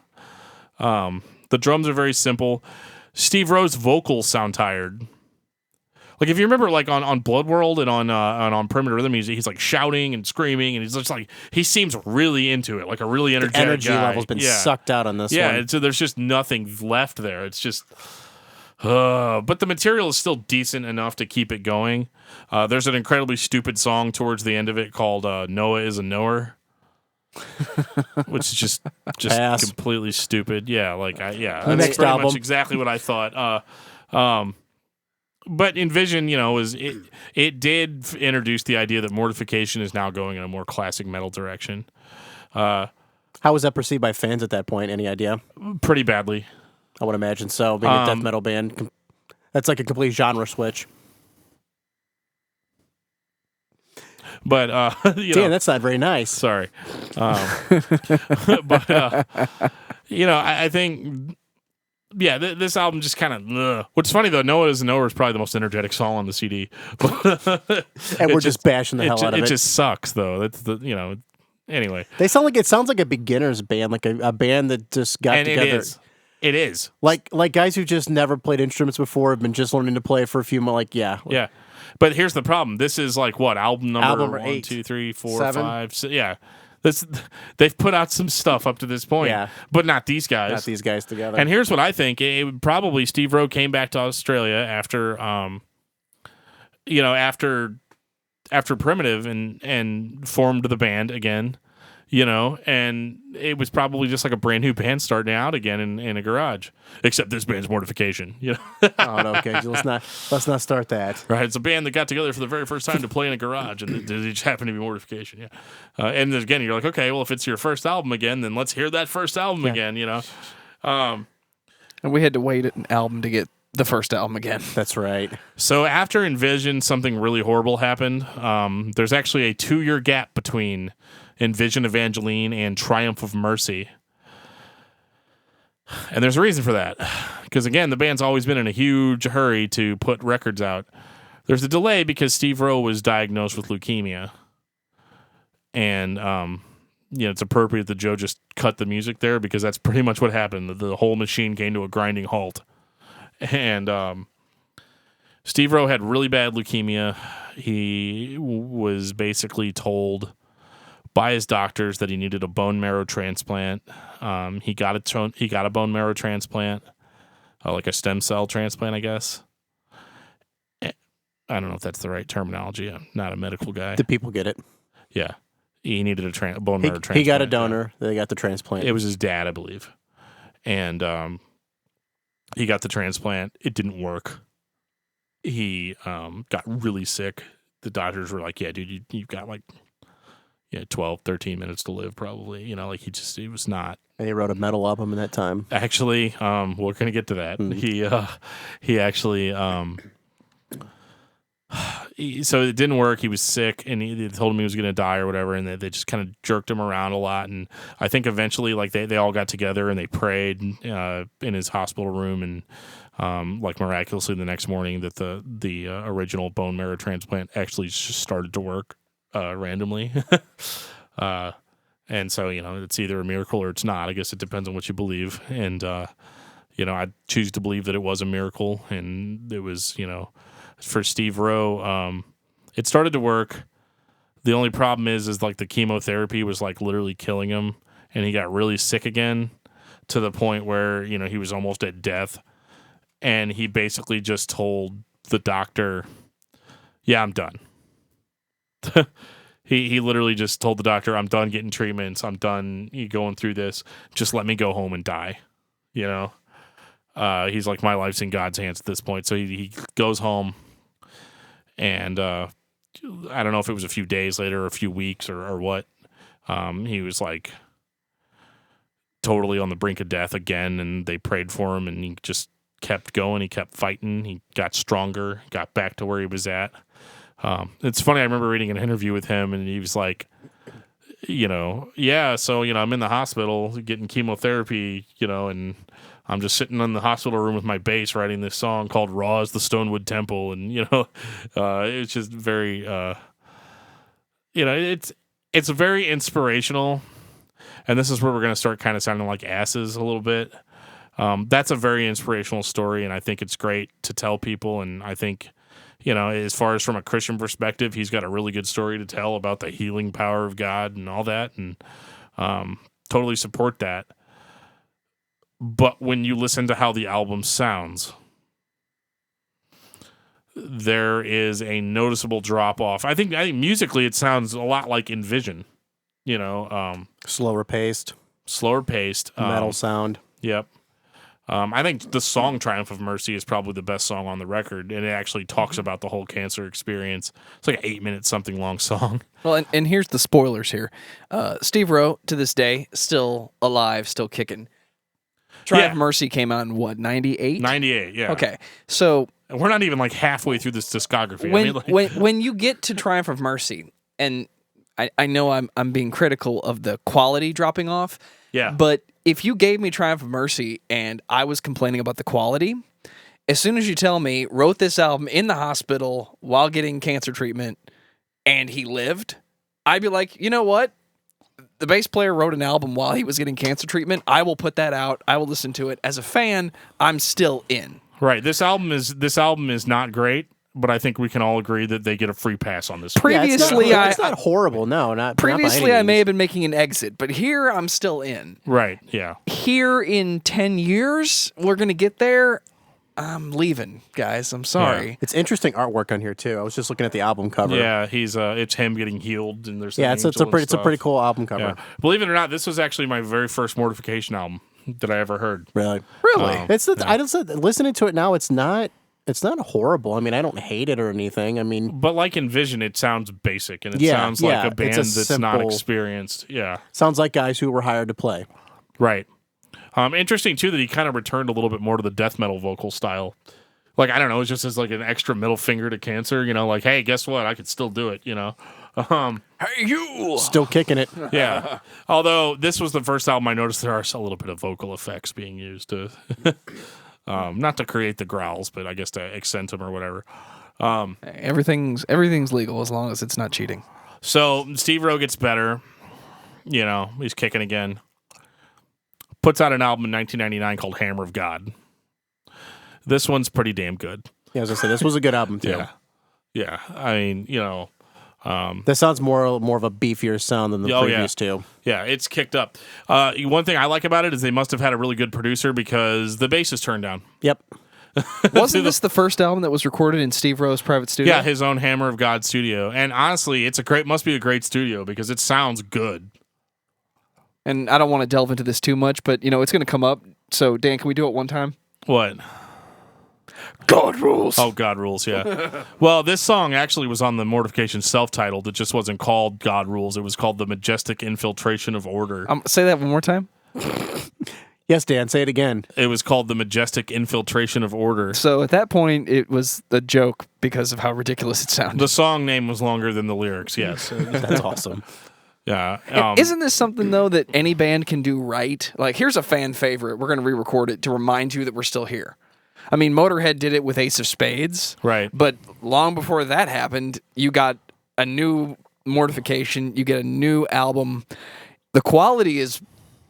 drums are very simple. Steve Rowe's vocals sound tired. Like if you remember, like on Blood World and on Primitive Rhythm Music, he's like shouting and screaming, and he's just like he seems really into it, like a really energetic the energy guy. level's been sucked out on this one. Yeah, and so there's just nothing left there. It's just. But the material is still decent enough to keep it going. There's an incredibly stupid song towards the end of it called "Noah is a Knower," which is just completely stupid. Yeah, that's next pretty album. much exactly what I thought. But Envision, it did introduce the idea that Mortification is now going in a more classic metal direction. How was that perceived by fans at that point? Any idea? Pretty badly. I would imagine so. Being a death metal band, that's like a complete genre switch. But damn, that's not very nice. Sorry, but I think this album just kind of. What's funny though, Noah is a Knower is probably the most energetic song on the CD, and we're just bashing the hell out of it. It just sucks though. That's Anyway, it sounds like a beginner's band, like a band that just got together. It is. Like guys who just never played instruments before have been just learning to play for a few months. Yeah. But here's the problem. This is like what? Album number 1, 8, 2, 3, 4, 7. 5, 6. Yeah. They've put out some stuff up to this point. Yeah. But not these guys. Not these guys together. And here's what I think. It would probably Steve Rowe came back to Australia after after Primitive and formed the band again. And it was probably just like a brand new band starting out again in a garage. Except this band's Mortification. Oh, no, okay. Let's not start that. Right, it's a band that got together for the very first time to play in a garage, and they just happened to be Mortification. Yeah, and then again, you're like, okay, well, if it's your first album again, then let's hear that first album again. And we had to wait an album to get the first album again. That's right. So after Envision, something really horrible happened. There's actually a 2-year gap between Envision Evangeline and Triumph of Mercy. And there's a reason for that. Because again, the band's always been in a huge hurry to put records out. There's a delay because Steve Rowe was diagnosed with leukemia. And, it's appropriate that Joe just cut the music there because that's pretty much what happened. The whole machine came to a grinding halt. And Steve Rowe had really bad leukemia. He was basically told by his doctors that he needed a bone marrow transplant. He got a bone marrow transplant, like a stem cell transplant, I guess. I don't know if that's the right terminology. I'm not a medical guy. The people get it. Yeah. He needed a bone marrow transplant. He got a donor. They got the transplant. It was his dad, I believe. And he got the transplant. It didn't work. He got really sick. The doctors were like, yeah, dude, you've got 12, 13 minutes to live probably. He was not. And he wrote a metal album in that time. Actually, we're going to get to that. He actually... so it didn't work. He was sick, and they told him he was going to die or whatever, and they just kind of jerked him around a lot. And I think eventually, they all got together and they prayed in his hospital room, and miraculously the next morning that the original bone marrow transplant actually just started to work randomly. And so it's either a miracle or it's not. I guess it depends on what you believe. And I choose to believe that it was a miracle, and it was for Steve Rowe, it started to work. The only problem is the chemotherapy was literally killing him, and he got really sick again to the point where, he was almost at death. And he basically just told the doctor, yeah, I'm done. He literally just told the doctor, I'm done getting treatments. I'm done going through this. Just let me go home and die. He's like, my life's in God's hands at this point. So he goes home. And I don't know if it was a few days later or a few weeks or what. He was totally on the brink of death again, and they prayed for him, and he just kept going. He kept fighting. He got stronger, got back to where he was at. It's funny. I remember reading an interview with him, and he was like, yeah, so, I'm in the hospital getting chemotherapy, and I'm just sitting in the hospital room with my bass writing this song called Raw as the Stonewood Temple. And, it's just very, it's very inspirational. And this is where we're going to start kind of sounding like asses a little bit. That's a very inspirational story, and I think it's great to tell people. And I think, as far as from a Christian perspective, he's got a really good story to tell about the healing power of God and all that, and totally support that. But when you listen to how the album sounds, there is a noticeable drop off. I think musically it sounds a lot like Envision, slower paced, metal sound. Yep. I think the song Triumph of Mercy is probably the best song on the record, and it actually talks about the whole cancer experience. It's like an 8-minute something long song. Well, and here's the spoilers here. Steve Rowe, to this day, still alive, still kicking. Triumph of Mercy came out in what, 98? 98, yeah. Okay, so... And we're not even halfway through this discography. When you get to Triumph of Mercy, and I know I'm being critical of the quality dropping off, yeah. But if you gave me Triumph of Mercy and I was complaining about the quality, as soon as you tell me, wrote this album in the hospital while getting cancer treatment and he lived, I'd be like, you know what? The bass player wrote an album while he was getting cancer treatment. I will put that out. I will listen to it. As a fan, I'm still in. Right. This album is not great, but I think we can all agree that they get a free pass on this. Previously, it's not horrible. No, not previously. Not by any I may means. have been making an exit, but here I'm still in. Right. Yeah. Here in 10 years, we're gonna get there. I'm leaving, guys. I'm sorry. Yeah. It's interesting artwork on here too. I was just looking at the album cover. Yeah, it's him getting healed, and there's it's a pretty cool album cover. Yeah. Believe it or not, this was actually my very first Mortification album that I ever heard. Really? I just listening to it now. It's not horrible. I mean, I don't hate it or anything. I mean, but like Envision, it sounds basic, and it sounds like a band that's not experienced. Yeah, sounds like guys who were hired to play. Right. Interesting too that he kind of returned a little bit more to the death metal vocal style. I don't know, it's just as an extra middle finger to cancer. Hey, guess what? I could still do it. Hey, you still kicking it. Yeah. Although this was the first album I noticed there are a little bit of vocal effects being used to, not to create the growls, but I guess to accent them or whatever. Everything's legal as long as it's not cheating. So Steve Rowe gets better. He's kicking again. Puts out an album in 1999 called Hammer of God. This one's pretty damn good. Yeah, as I said, this was a good album too. Yeah. I mean, that sounds more of a beefier sound than the previous two. Yeah, it's kicked up. One thing I like about it is they must have had a really good producer because the bass is turned down. Yep. Wasn't this the first album that was recorded in Steve Rowe's private studio? Yeah, his own Hammer of God studio. And honestly, must be a great studio because it sounds good. And I don't want to delve into this too much, but it's going to come up. So, Dan, can we do it one time? What? God Rules. Oh, God Rules, yeah. Well, this song actually was on the Mortification self-titled. It just wasn't called God Rules. It was called The Majestic Infiltration of Order. Say that one more time. Yes, Dan, say it again. It was called The Majestic Infiltration of Order. So at that point, it was a joke because of how ridiculous it sounded. The song name was longer than the lyrics, yes. That's awesome. Yeah. Isn't this something, though, that any band can do right? Like, here's a fan favorite. We're going to re-record it to remind you that we're still here. I mean, Motorhead did it with Ace of Spades. Right. But long before that happened, you got a new Mortification. You get a new album. The quality is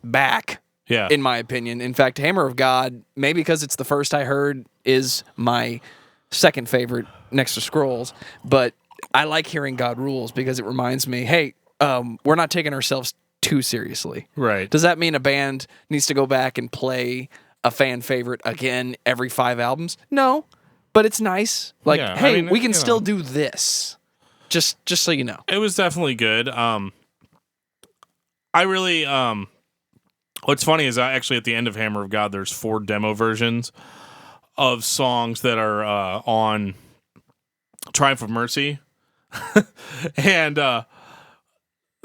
back. Yeah. In my opinion. In fact, Hammer of God, maybe because it's the first I heard, is my second favorite next to Scrolls. But I like hearing God Rules because it reminds me, hey, we're not taking ourselves too seriously. Right. Does that mean a band needs to go back and play a fan favorite again every 5 albums? No. But it's nice. Like, hey, we can still do this. Just so you know. It was definitely good. I really... What's funny is actually at the end of Hammer of God, there's 4 demo versions of songs that are on Triumph of Mercy. And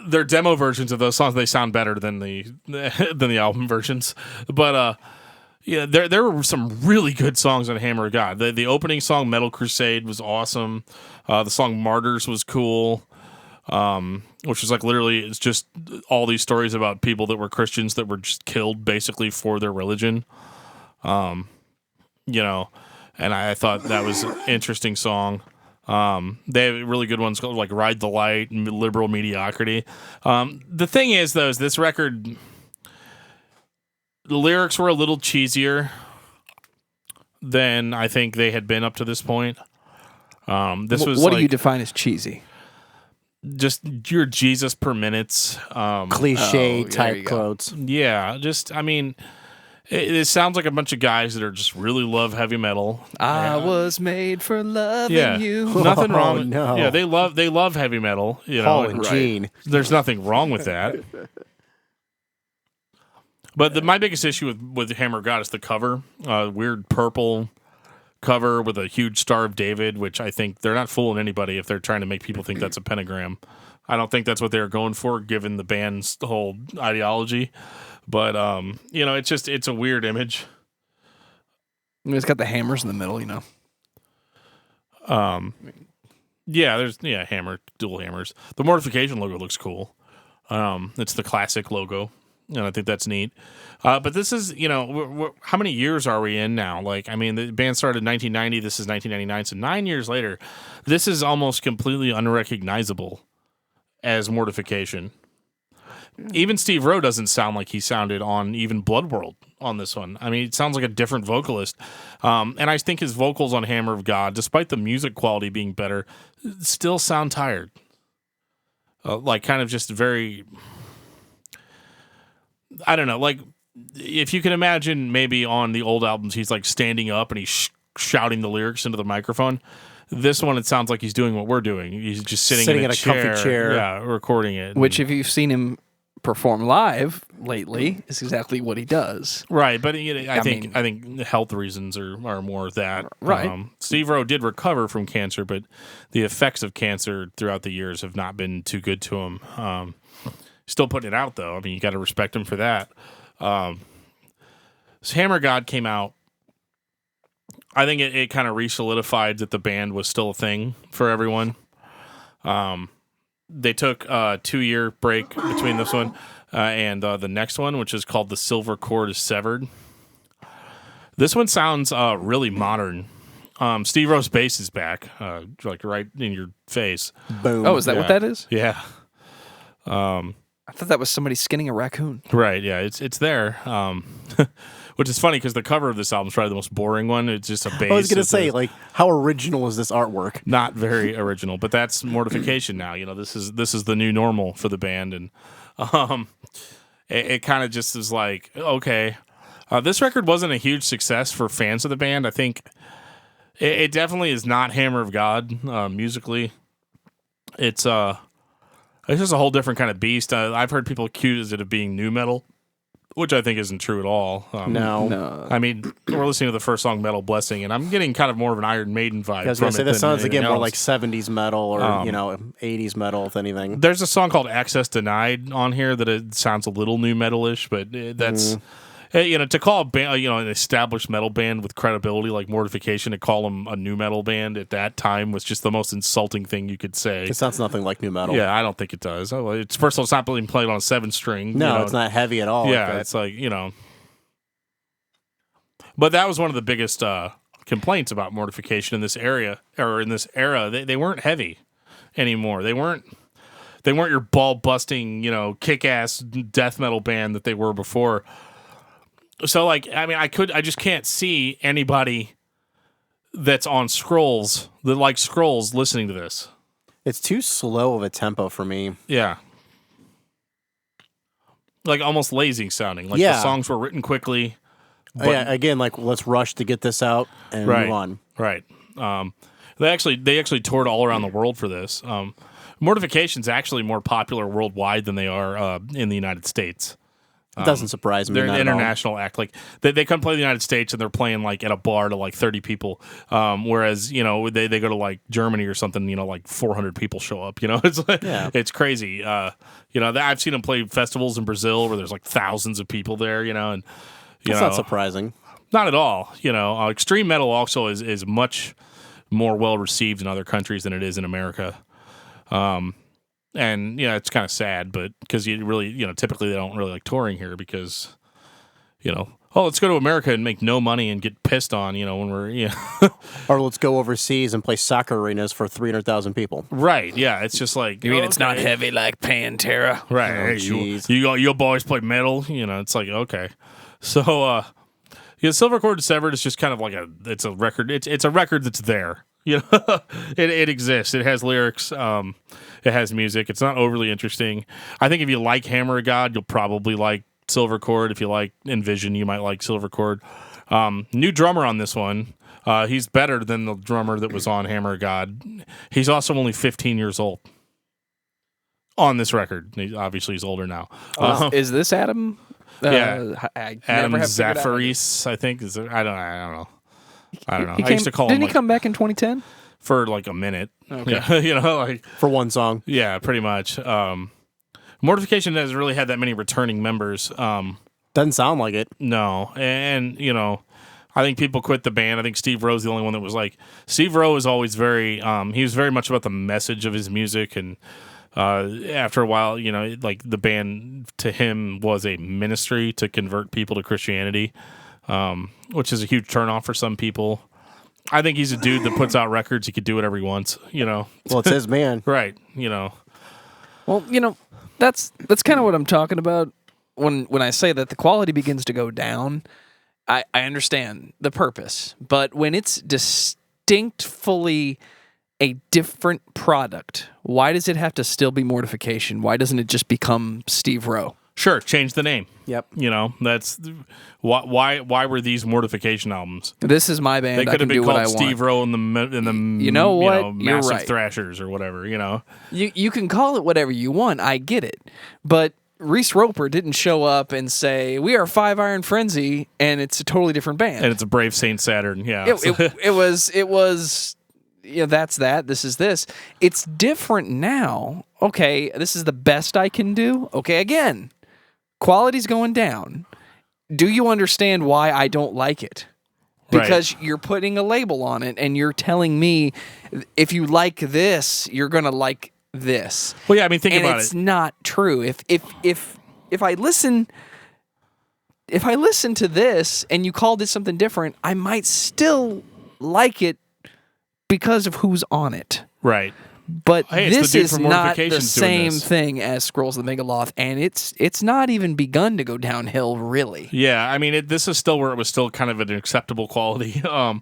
they're demo versions of those songs. They sound better than the album versions. But yeah, there were some really good songs on Hammer of God. The opening song, Metal Crusade, was awesome. The song Martyrs was cool. Which is like literally, it's just all these stories about people that were Christians that were just killed basically for their religion. And I thought that was an interesting song. They have really good ones called like Ride the Light and Liberal Mediocrity. The thing is, though, is this record, the lyrics were a little cheesier than I think they had been up to this point. What do you define as cheesy? Just your Jesus per minutes. Cliche type quotes. Yeah, it sounds like a bunch of guys that are just really love heavy metal. I was made for loving you. Nothing wrong. No. Yeah, they love heavy metal. Paul and Gene. There's nothing wrong with that. But my biggest issue with Hammer of God is the cover. Weird purple cover with a huge Star of David, which I think they're not fooling anybody if they're trying to make people think that's a pentagram. I don't think that's what they're going for, given the band's whole ideology. But it's a weird image. I mean, it's got the hammers in the middle, there's hammer, dual hammers. The Mortification logo looks cool. It's the classic logo, and I think that's neat. But this is, how many years are we in now? Like, I mean, the band started in 1990. This is 1999. So 9 years later, this is almost completely unrecognizable as Mortification. Even Steve Rowe doesn't sound like he sounded on even Blood World on this one. I mean, it sounds like a different vocalist. And I think his vocals on Hammer of God, despite the music quality being better, still sound tired. Like, kind of just very... I don't know, like... If you can imagine, maybe on the old albums, he's like standing up and he's shouting the lyrics into the microphone. This one, it sounds like he's doing what we're doing. He's just sitting in a comfy chair, recording it. Which, if you've seen him perform live lately, is exactly what he does. Right, but I think health reasons are more that. Right. Steve Rowe did recover from cancer, but the effects of cancer throughout the years have not been too good to him. Still putting it out, though. I mean, you got to respect him for that. So Hammer God came out. I think it kind of re-solidified that the band was still a thing for everyone. They took a 2-year break between this one and the next one, which is called The Silver Cord is Severed. This one sounds really modern. Steve Rowe's bass is back, like right in your face. Boom. Oh, is that what that is? Yeah. I thought that was somebody skinning a raccoon. Right, yeah, it's there. Which is funny because the cover of this album is probably the most boring one. It's just a bass. I was going to say, how original is this artwork? Not very original, but that's Mortification now. This is the new normal for the band, and it kind of just is like, okay, This record wasn't a huge success for fans of the band. I think it definitely is not Hammer of God musically. It's just a whole different kind of beast. I've heard people accuse it of being nu metal, which I think isn't true at all. No. I mean, we're listening to the first song, Metal Blessing, and I'm getting kind of more of an Iron Maiden vibe. I was going to say, this sounds again more like 70s metal or, 80s metal, if anything. There's a song called Access Denied on here that it sounds a little nu metal-ish, but that's... to call a band, an established metal band with credibility like Mortification, to call them a nu metal band at that time was just the most insulting thing you could say. It sounds nothing like nu metal. Yeah, I don't think it does. It's first of all, it's not being played on a 7-string. No, it's not heavy at all. Yeah, it's like But that was one of the biggest complaints about Mortification in this area, or in this era. They weren't heavy anymore. They weren't your ball busting, kick-ass death metal band that they were before. So, I just can't see anybody that's on Scrolls that likes Scrolls listening to this. It's too slow of a tempo for me. Yeah. Like almost lazy sounding. Like the songs were written quickly. But again, let's rush to get this out and move on. Right. They actually toured all around the world for this. Mortification's actually more popular worldwide than they are in the United States. It doesn't surprise me. They're an international act. Like they come play the United States and they're playing at a bar to 30 people. Whereas they go to Germany or something. 400 people show up. It's crazy. I've seen them play festivals in Brazil where there's thousands of people there. And that's not surprising. Not at all. Extreme metal also is much more well received in other countries than it is in America. And it's kind of sad, but because you really, typically they don't really like touring here because, let's go to America and make no money and get pissed on, when we're, Or let's go overseas and play soccer arenas for 300,000 people. Right? Yeah, it's just like you mean it's not heavy like Pantera, right? Hey, you boys play metal, it's like okay, so Silvercord Severed is just kind of it's a record. It's a record that's there. It exists. It has lyrics. It has music. It's not overly interesting. I think if you like Hammer of God, you'll probably like Silvercord. If you like Envision, you might like Silvercord. New drummer on this one. He's better than the drummer that was on Hammer of God. He's also only 15 years old on this record. Obviously, he's older now. Is this Adam? Yeah, Adam Zafaris, I think. I don't know. I used to call him. Didn't he come back in 2010 for a minute? Okay. Yeah, for one song. Yeah, pretty much. Mortification hasn't really had that many returning members. Doesn't sound like it. No, and I think people quit the band. I think Steve Rowe's the only one that was Steve Rowe is always very. He was very much about the message of his music, and after a while, the band to him was a ministry to convert people to Christianity. Which is a huge turnoff for some people. I think he's a dude that puts out records. He could do whatever he wants, Well, it's his man. Right, Well, that's kind of what I'm talking about when I say that the quality begins to go down. I understand the purpose, but when it's distinctly a different product, why does it have to still be Mortification? Why doesn't it just become Steve Rowe? Sure, change the name. Yep. That's why were these Mortification albums? This is my band. They could have been called Steve Rowe and the Massive right. Thrashers or whatever. You can call it whatever you want. I get it, but Reese Roper didn't show up and say we are Five Iron Frenzy and it's a totally different band. And it's a Brave Saint Saturn. Yeah. It was. That's that. This is this. It's different now. Okay, this is the best I can do. Okay, again. Quality's going down. Do you understand why I don't like it? Because you're putting a label on it and you're telling me if you like this, you're going to like this. Well, yeah, I mean, think about it. It's not true. If I listen to this and you called it something different, I might still like it because of who's on it. Right. But Hey, it's this the dude is from not the Mortification's doing same this. thing as Scrolls of the Megaloth, and it's not even begun to go downhill, really. Yeah, I mean, this is still where it was still kind of an acceptable quality. I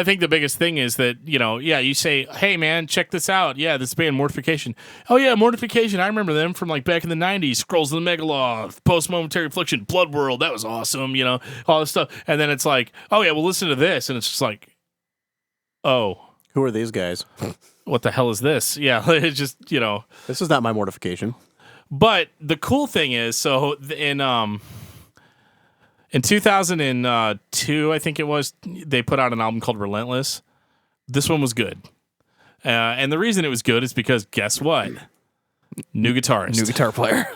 think the biggest thing is that, you say, hey, man, check this out. Yeah, this band, Mortification. Oh, yeah, Mortification. I remember them from, like, back in the 90s. Scrolls of the Megaloth, Post-Momentary Affliction, Blood World. That was awesome, all this stuff. And then it's like, oh, yeah, well, listen to this. And it's just like, oh. Who are these guys? What the hell is this? Yeah, it's just, This is not my Mortification. But the cool thing is, so in 2002, I think it was, they put out an album called Relentless. This one was good. And the reason it was good is because, guess what? New guitarist. New guitar player.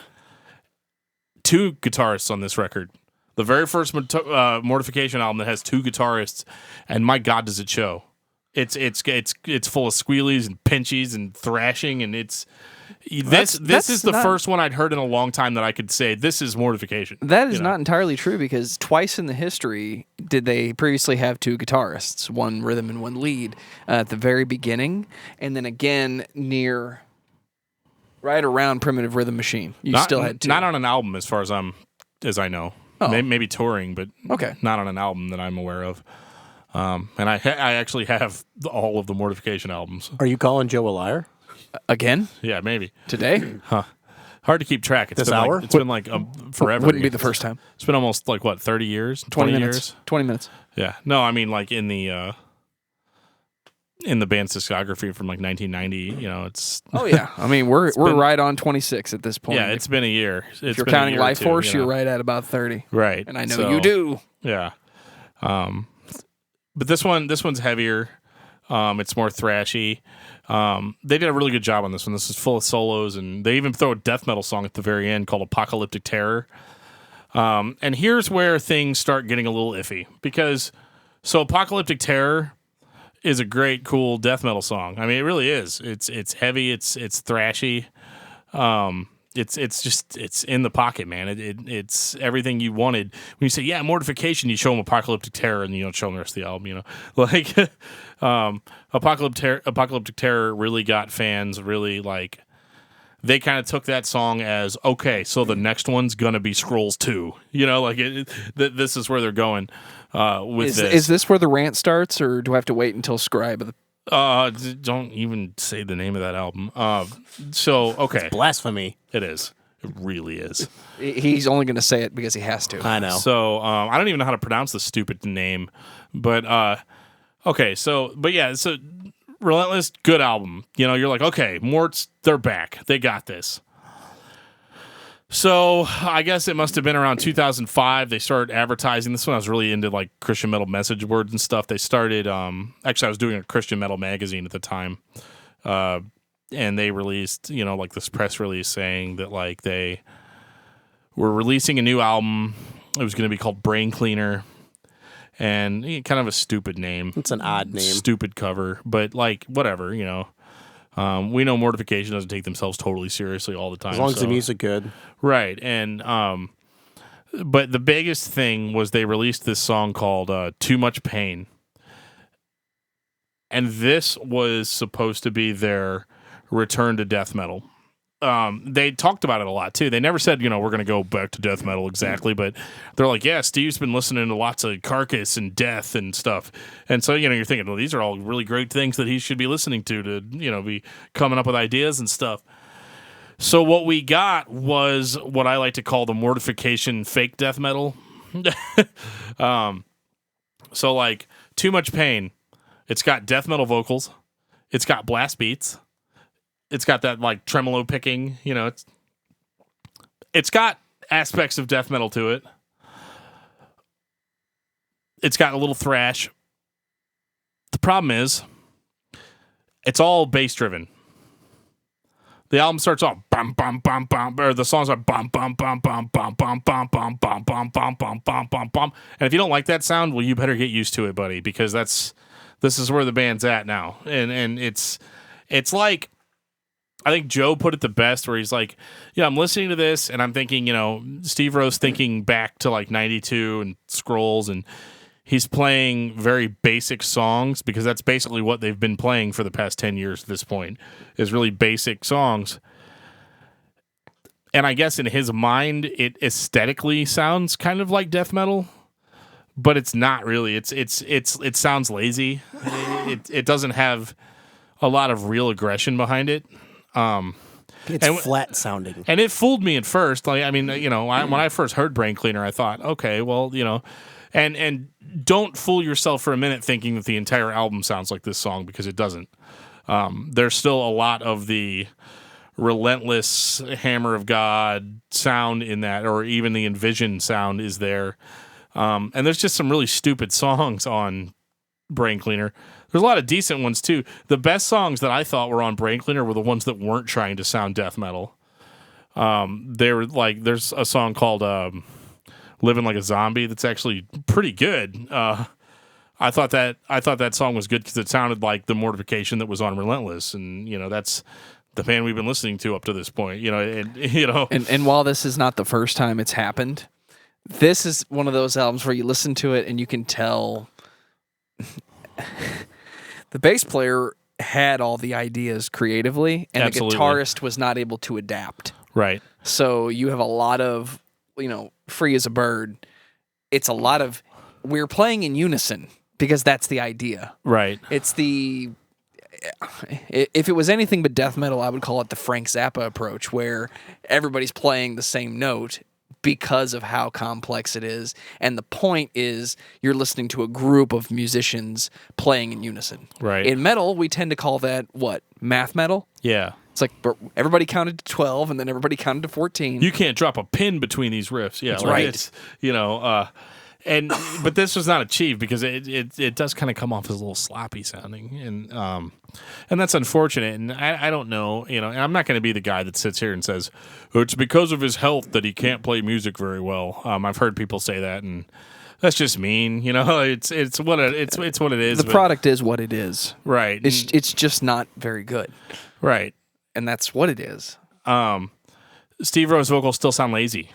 2 guitarists on this record. The very first Mortification album that has 2 guitarists, and my God, does it show. It's full of squealies and pinchies and thrashing, and this is the first one I'd heard in a long time that I could say this is Mortification. That is not entirely true, because twice in the history did they previously have 2 guitarists, one rhythm and one lead, at the very beginning, and then again right around Primitive Rhythm Machine. You still had 2. Not on an album, as far as I know. Oh. Maybe touring, but not on an album that I'm aware of. And I actually have all of the Mortification albums. Are you calling Joe a liar? Again? Yeah, maybe. Today? Huh. Hard to keep track. It's This been hour? It's been like forever. Wouldn't be the first time. It's been almost like, what, 30 years? 20 minutes. years? 20 minutes. Yeah. No, I mean, like in the band's discography from like 1990, it's... Oh, yeah. I mean, we're right on 26 at this point. Yeah, it's been a year. If you're counting Life Force, you're right at about 30. Right. And I know you do. Yeah. But this one's heavier. It's more thrashy. They did a really good job on this one. This is full of solos, and they even throw a death metal song at the very end called Apocalyptic Terror. And here's where things start getting a little iffy, because Apocalyptic Terror is a great, cool death metal song. I mean, it really is. It's heavy. It's thrashy. It's in the pocket, man. It's everything you wanted. When you say, yeah, Mortification, you show them Apocalyptic Terror, and you don't show them the rest of the album, Like, Apocalyptic Terror really got fans really, like, they kind of took that song as, okay, so the next one's going to be Scrolls 2. Like, this is where they're going with this. Is this where the rant starts, or do I have to wait until Scribe? Don't even say the name of that album. Okay. It's blasphemy. It is. It really is. He's only going to say it because he has to. I know. So, I don't even know how to pronounce the stupid name, but, okay. So Relentless, good album. You're like, okay, Morts, they're back. They got this. So I guess it must have been around 2005. They started advertising this one. I was really into like Christian metal message boards and stuff. They started, actually I was doing a Christian metal magazine at the time. And they released, like this press release saying that like they were releasing a new album. It was going to be called Brain Cleaner. And kind of a stupid name. It's an odd name. Stupid cover. But like, whatever, we know Mortification doesn't take themselves totally seriously all the time. As long as the music good. Right. And but the biggest thing was they released this song called Too Much Pain. And this was supposed to be their return to death metal. They talked about it a lot too. They never said, we're going to go back to death metal exactly, but they're like, yeah, Steve's been listening to lots of Carcass and Death and stuff. And so, you're thinking, well, these are all really great things that he should be listening to, be coming up with ideas and stuff. So what we got was what I like to call the Mortification fake death metal. So like Too Much Pain. It's got death metal vocals. It's got blast beats. It's got that like tremolo picking, it's got aspects of death metal to it. It's got a little thrash. The problem is it's all bass driven. The album starts off bum bum bum bum, or the songs are bum bum bum bum bum bum bum bum bum bum bum bum bum bum bum. And if you don't like that sound, well, you better get used to it, buddy, because this is where the band's at now. And it's like, I think Joe put it the best, where he's like, I'm listening to this and I'm thinking, Steve Rowe's thinking back to like 92 and Scrolls, and He's playing very basic songs because that's basically what they've been playing for the past 10 years at this point, is really basic songs. And I guess in his mind, it aesthetically sounds kind of like death metal, but it's not really. It sounds lazy. It doesn't have a lot of real aggression behind it. It's flat sounding. And it fooled me at first. Like, I mean, when I first heard Brain Cleaner, I thought, okay, well, and don't fool yourself for a minute thinking that the entire album sounds like this song, because it doesn't. There's still a lot of the relentless Hammer of God sound in that, or even the Envision sound is there. And there's just some really stupid songs on Brain Cleaner. There's a lot of decent ones too. The best songs that I thought were on Brain Cleaner were the ones that weren't trying to sound death metal. They were like, there's a song called Living Like a Zombie that's actually pretty good. I thought that song was good because it sounded like the Mortification that was on Relentless, and that's the band we've been listening to up to this point. And while this is not the first time it's happened, this is one of those albums where you listen to it and you can tell the bass player had all the ideas creatively, and Absolutely. the guitarist was not able to adapt. Right. So you have a lot of, Free as a Bird. It's a lot of, we're playing in unison because that's the idea. Right. It's if it was anything but death metal, I would call it the Frank Zappa approach, where everybody's playing the same note because of how complex it is. And the point is you're listening to a group of musicians playing in unison. Right. In metal, we tend to call that, math metal? Yeah. It's like everybody counted to 12 and then everybody counted to 14. You can't drop a pin between these riffs. Yeah. That's like right. It's, but this was not achieved because it does kind of come off as a little sloppy sounding, and that's unfortunate. And I don't know, and I'm not going to be the guy that sits here and says, oh, it's because of his health that he can't play music very well. I've heard people say that, and that's just mean. It's what it is. The product is what it is. Right. It's just not very good. Right. And that's what it is. Steve Rowe's vocals still sound lazy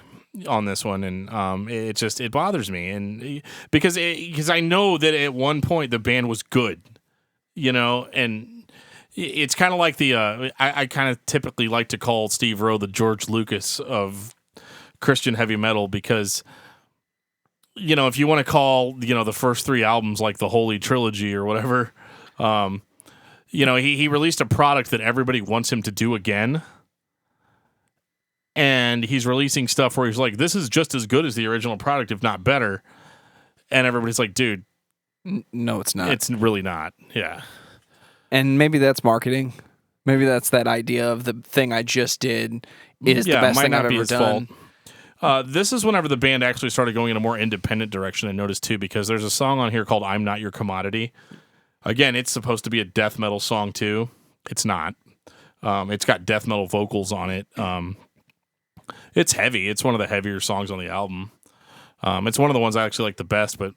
on this one, and it bothers me, and because I know that at one point the band was good, and it's kind of like the I kind of typically like to call Steve Rowe the George Lucas of Christian heavy metal, because if you want to call the first 3 albums like the Holy Trilogy or whatever, he released a product that everybody wants him to do again. And he's releasing stuff where he's like, this is just as good as the original product, if not better. And everybody's like, dude. No, it's not. It's really not. Yeah. And maybe that's marketing. Maybe that's that idea of the thing I just did is the best thing I've ever done. This is whenever the band actually started going in a more independent direction, I noticed too, because there's a song on here called I'm Not Your Commodity. Again, it's supposed to be a death metal song too. It's not. It's got death metal vocals on it. It's heavy. It's one of the heavier songs on the album. It's one of the ones I actually like the best, but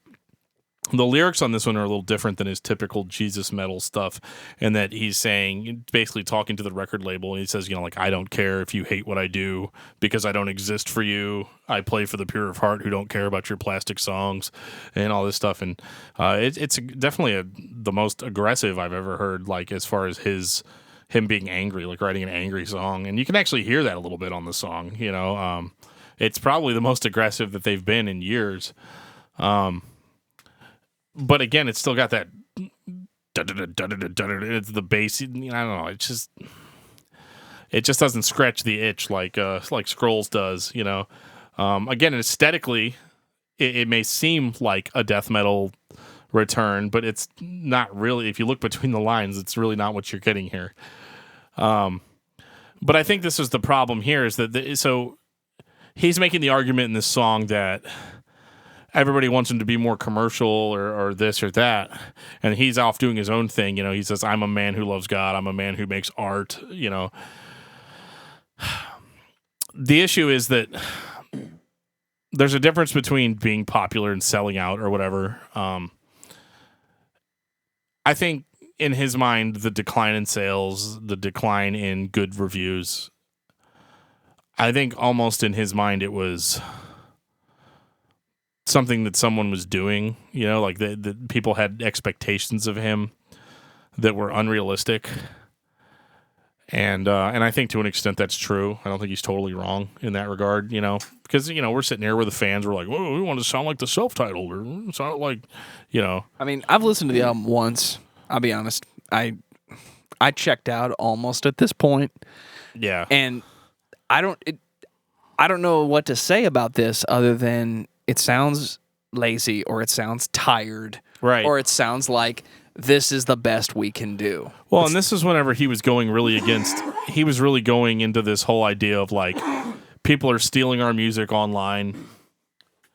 the lyrics on this one are a little different than his typical Jesus metal stuff, in that he's saying, basically talking to the record label, and he says, I don't care if you hate what I do because I don't exist for you. I play for the pure of heart who don't care about your plastic songs and all this stuff. And it's definitely the most aggressive I've ever heard, like as far as him being angry, like writing an angry song. And you can actually hear that a little bit on the song, it's probably the most aggressive that they've been in years. But again, it's still got that it's the bass. I don't know. It just doesn't scratch the itch like Scrolls does. Again, aesthetically, it may seem like a death metal return, but it's not really. If you look between the lines, it's really not what you're getting here. But I think this is the problem here, is that so he's making the argument in this song that everybody wants him to be more commercial or this or that, and he's off doing his own thing. He says, I'm a man who loves God. I'm a man who makes art. The issue is that there's a difference between being popular and selling out or whatever. I think in his mind, the decline in sales, the decline in good reviews, I think almost in his mind it was something that someone was doing. You know, like the people had expectations of him that were unrealistic. And I think to an extent that's true. I don't think he's totally wrong in that regard, you know, because, you know, we're sitting here where the fans were like, "Whoa, we want to sound like the self-titled or sound like, you know." I mean, I've listened to the album once. I'll be honest. I checked out almost at this point. Yeah. And I don't know what to say about this other than it sounds lazy or it sounds tired. Right. Or it sounds like this is the best we can do. Well, and this is whenever he was going really he was really going into this whole idea of like, people are stealing our music online.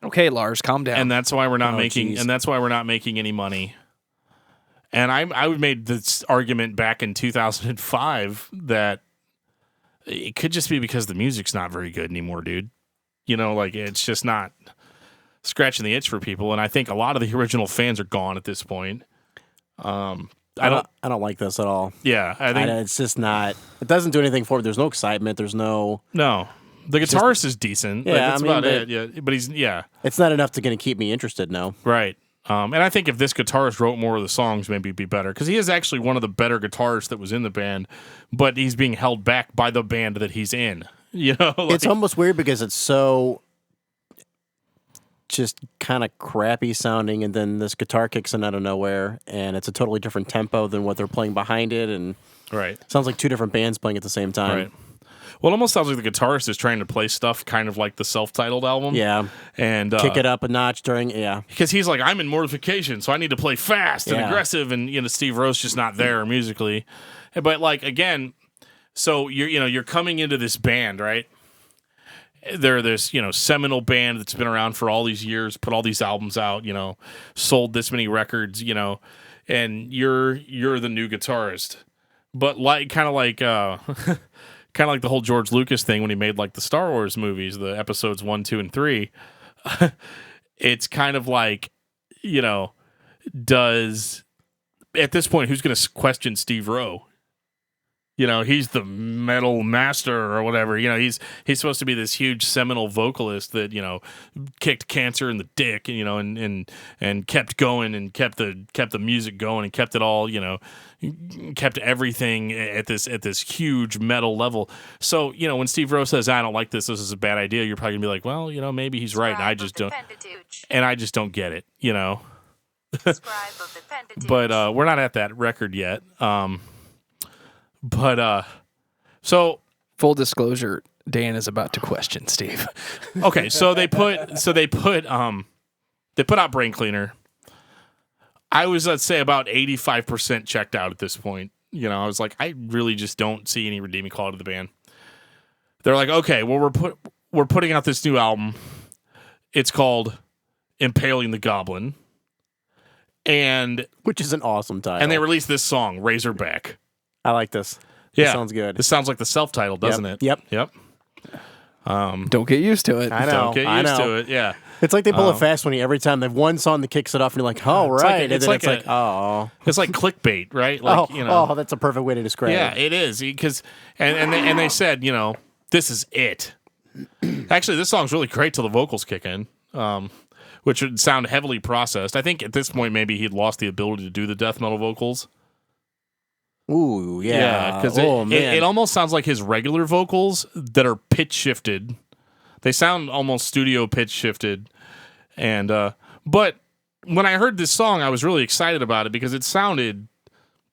Okay, Lars, calm down. And that's why we're not making any money. And I made this argument back in 2005 that it could just be because the music's not very good anymore, dude. You know, like it's just not scratching the itch for people. And I think a lot of the original fans are gone at this point. I don't like this at all. Yeah, I think it's just not. It doesn't do anything for it. There's no excitement. There's no. No, the guitarist is decent. Yeah, that's about it. Yeah, but he's It's not enough to gonna keep me interested. No. Right. And I think if this guitarist wrote more of the songs, maybe it'd be better because he is actually one of the better guitarists that was in the band, but he's being held back by the band that he's in. You know, it's almost weird because it's so just kind of crappy sounding, and then this guitar kicks in out of nowhere, and it's a totally different tempo than what they're playing behind it, and sounds like two different bands playing at the same time. Right. Well, it almost sounds like the guitarist is trying to play stuff kind of like the self-titled album. Yeah. And kick it up a notch during, because he's like, I'm in Mortification, so I need to play fast and aggressive, and, you know, Steve Rowe's just not there musically. But, like, again, so you're coming into this band, right? They're this, you know, seminal band that's been around for all these years, put all these albums out, you know, sold this many records, you know, and you're the new guitarist. But like kind of like the whole George Lucas thing when he made like the Star Wars movies, the episodes 1, 2, and 3. It's kind of like, you know, at this point, who's going to question Steve Rowe? You know, he's the metal master or whatever. You know, he's supposed to be this huge seminal vocalist that, you know, kicked cancer in the dick, you know, and kept going and kept the music going and kept it all, you know, kept everything at this huge metal level. So, you know, when Steve Rowe says, "I don't like this is a bad idea," you're probably gonna be like, well, you know, maybe he's right, and I just don't get it, you know. But we're not at that record yet. So full disclosure, Dan is about to question Steve. Okay, so they put out Brain Cleaner. I was, let's say, about 85% checked out at this point. You know, I was like, I really just don't see any redeeming quality of the band. They're like, okay, well, we're putting out this new album. It's called Impaling the Goblin, which is an awesome title. And they released this song, Razorback. I like this. Yeah. This sounds good. This sounds like the self-titled, doesn't it? Yep. Don't get used to it. I know. Don't get used to it, yeah. It's like they pull a fast one every time. They have one song that kicks it off, and you're like, oh, right. It's like clickbait, right? Like, you know. Oh, that's a perfect way to describe it. Yeah, it is. Because, and they said, you know, this is it. Actually, this song's really great till the vocals kick in, which would sound heavily processed. I think at this point, maybe he'd lost the ability to do the death metal vocals. Ooh, yeah. Because it almost sounds like his regular vocals that are pitch shifted. They sound almost studio pitch shifted. And but when I heard this song, I was really excited about it because it sounded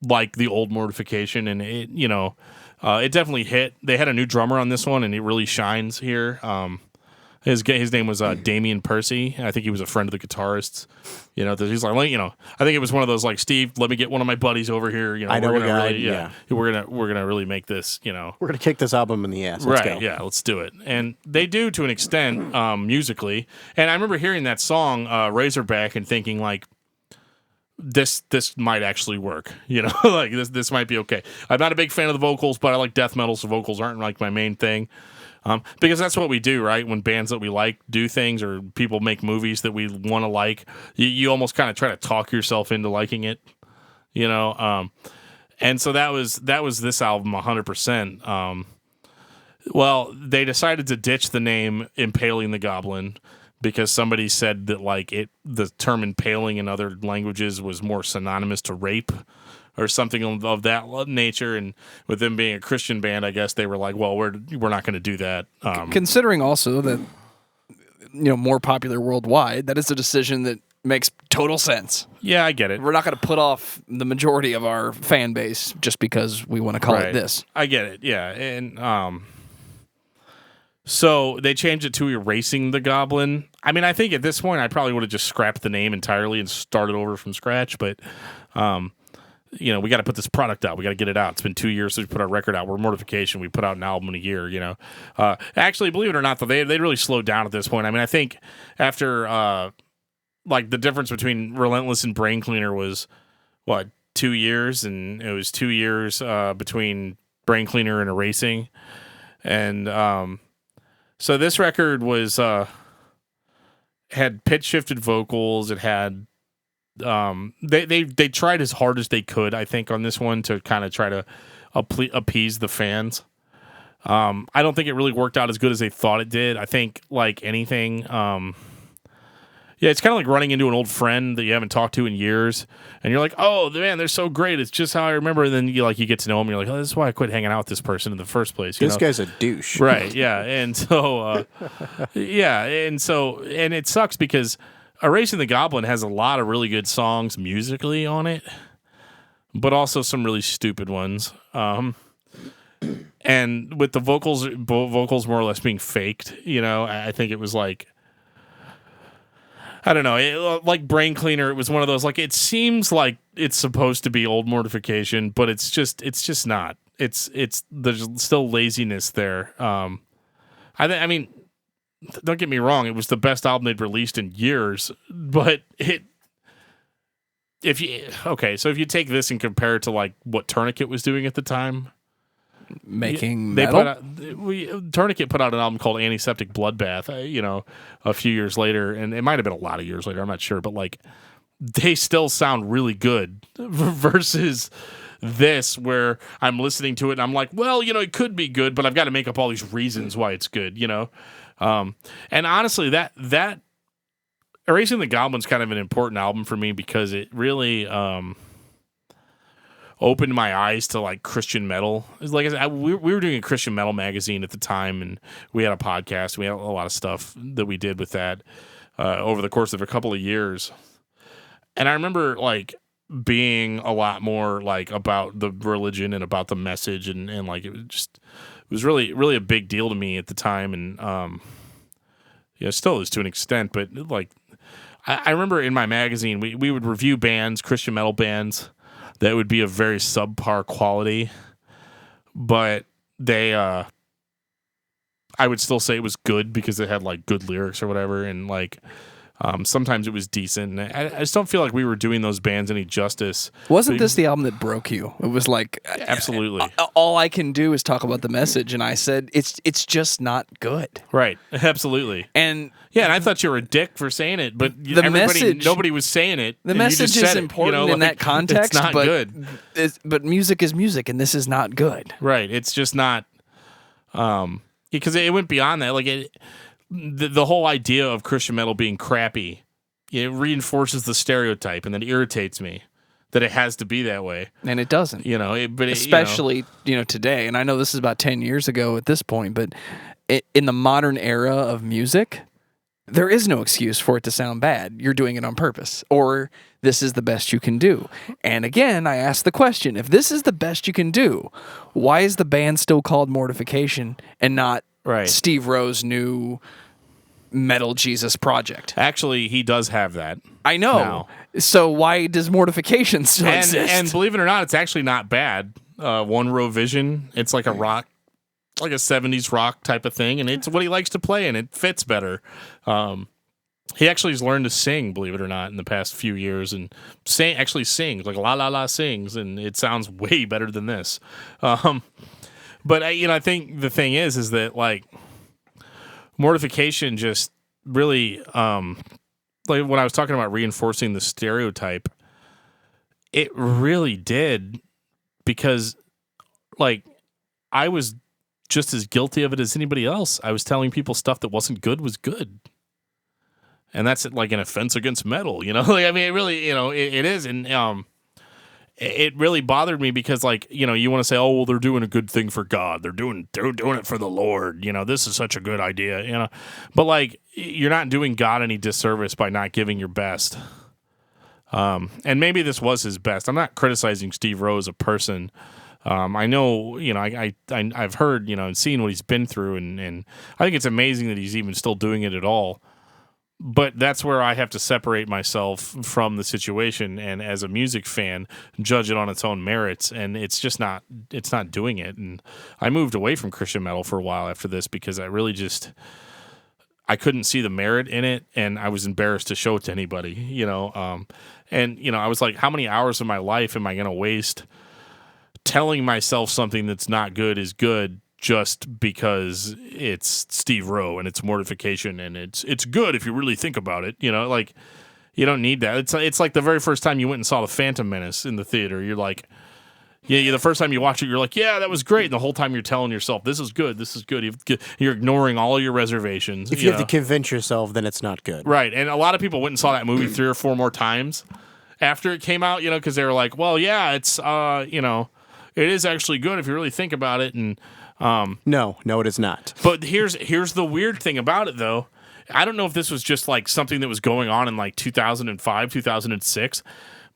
like the old Mortification, and it, you know, it definitely hit. They had a new drummer on this one, and it really shines here. His name was Damian Percy. I think he was a friend of the guitarist's. You know, he's like, you know, I think it was one of those like, Steve, let me get one of my buddies over here. You know, we're gonna really make this. You know, we're gonna kick this album in the ass. Let's go. Yeah, let's do it. And they do to an extent musically. And I remember hearing that song Razorback and thinking like, this might actually work. You know, like this might be okay. I'm not a big fan of the vocals, but I like death metal, so vocals aren't like my main thing. Because that's what we do, right? When bands that we like do things, or people make movies that we want to like, you almost kind of try to talk yourself into liking it, you know. And so that was this album 100%. Well, they decided to ditch the name Impaling the Goblin because somebody said that the term impaling in other languages was more synonymous to rape or something of that nature. And with them being a Christian band, I guess they were like, well, we're not going to do that. Considering also that, more popular worldwide, that is a decision that makes total sense. Yeah, I get it. We're not going to put off the majority of our fan base just because we want to call it this. I get it. Yeah. And, so they changed it to Erasing the Goblin. I mean, I think at this point I probably would have just scrapped the name entirely and started over from scratch. But, we got to put this product out. We got to get it out. It's been 2 years since we put our record out. We're Mortification. We put out an album in a year, Actually, believe it or not, though, they really slowed down at this point. I mean, I think after, the difference between Relentless and Brain Cleaner was, 2 years? And it was 2 years between Brain Cleaner and Erasing. And, so this record was had pitch shifted vocals. It had they tried as hard as they could, I think, on this one to kind of try to appease the fans. I don't think it really worked out as good as they thought it did. I think like anything, it's kind of like running into an old friend that you haven't talked to in years, and you're like, "Oh man, they're so great. It's just how I remember." And then you get to know them. You're like, "Oh, this is why I quit hanging out with this person in the first place." This guy's a douche, right? Yeah, and so and it sucks because Erasing the Goblin has a lot of really good songs musically on it, but also some really stupid ones. And with the vocals more or less being faked, I think it was like. I don't know. Like Brain Cleaner, it was one of those, it seems like it's supposed to be old Mortification, but it's just not. There's still laziness there. I mean, don't get me wrong. It was the best album they'd released in years, but if you take this and compare it to what Tourniquet was doing at the time, making metal? Tourniquet put out an album called Antiseptic Bloodbath, a few years later, and it might have been a lot of years later, I'm not sure, but they still sound really good versus this, where I'm listening to it and I'm like, well, it could be good, but I've got to make up all these reasons why it's good, and honestly, that Erasing the Goblin's kind of an important album for me because it really opened my eyes to Christian metal. It's like I said, we were doing a Christian metal magazine at the time, and we had a podcast. We had a lot of stuff that we did with that over the course of a couple of years. And I remember being a lot more about the religion and about the message, and it was really really a big deal to me at the time, and it still is to an extent. But I remember in my magazine we would review bands, Christian metal bands, that would be of very subpar quality, but they, I would still say it was good because it had good lyrics or whatever, and sometimes it was decent. And I just don't feel like we were doing those bands any justice. Wasn't this the album that broke you? It was absolutely. All I can do is talk about the message, and I said it's just not good. Right, absolutely. And and I thought you were a dick for saying it, but nobody was saying it. The message is important in that context. It's not good. But music is music, and this is not good. Right. It's just not. Because it went beyond that. The whole idea of Christian metal being crappy, it reinforces the stereotype, and that irritates me that it has to be that way. And it doesn't. Especially today. And I know this is about 10 years ago at this point, but in the modern era of music, there is no excuse for it to sound bad. You're doing it on purpose, or this is the best you can do. And again, I ask the question, if this is the best you can do, why is the band still called Mortification and not Steve Rowe's new Metal Jesus project? Actually, he does have that. I know. Now. So why does Mortification still exist? And believe it or not, it's actually not bad. One Row Vision, it's like a rock, like a 70s rock type of thing, and it's what he likes to play, and it fits better. He actually has learned to sing, believe it or not, in the past few years, and actually sings, La La La sings, and it sounds way better than this. But I think the thing is that Mortification just really, when I was talking about reinforcing the stereotype, it really did, because I was just as guilty of it as anybody else. I was telling people stuff that wasn't good was good. and that's like an offense against metal, you know. Like, I mean, it really, you know, it is, and it really bothered me because, like, you know, you want to say, oh, well, they're doing a good thing for God, they're doing it for the Lord, you know, this is such a good idea, you know, but like, you're not doing God any disservice by not giving your best. And maybe this was his best. I'm not criticizing Steve Rowe as a person. I know, you know, I've heard, you know, and seen what he's been through, and I think it's amazing that he's even still doing it at all. But that's where I have to separate myself from the situation, and as a music fan, judge it on its own merits. And it's just not doing it. And I moved away from Christian metal for a while after this because I really I couldn't see the merit in it, and I was embarrassed to show it to anybody, you know. And, you know, I was like, how many hours of my life am I going to waste telling myself something that's not good is good just because it's Steve Rowe and it's Mortification and it's good if you really think about it, you know? Like, you don't need that. It's like the very first time you went and saw The Phantom Menace in the theater. You're like, yeah, the first time you watch it, you're like, yeah, that was great. And the whole time you're telling yourself, this is good, this is good. You're ignoring all your reservations. If you have to convince yourself, then it's not good. Right. And a lot of people went and saw that movie 3 or 4 more times after it came out, you know, because they were like, well, yeah, it's, you know, it is actually good if you really think about it. And no, it is not. But here's the weird thing about it, though. I don't know if this was just like something that was going on in like 2005, 2006.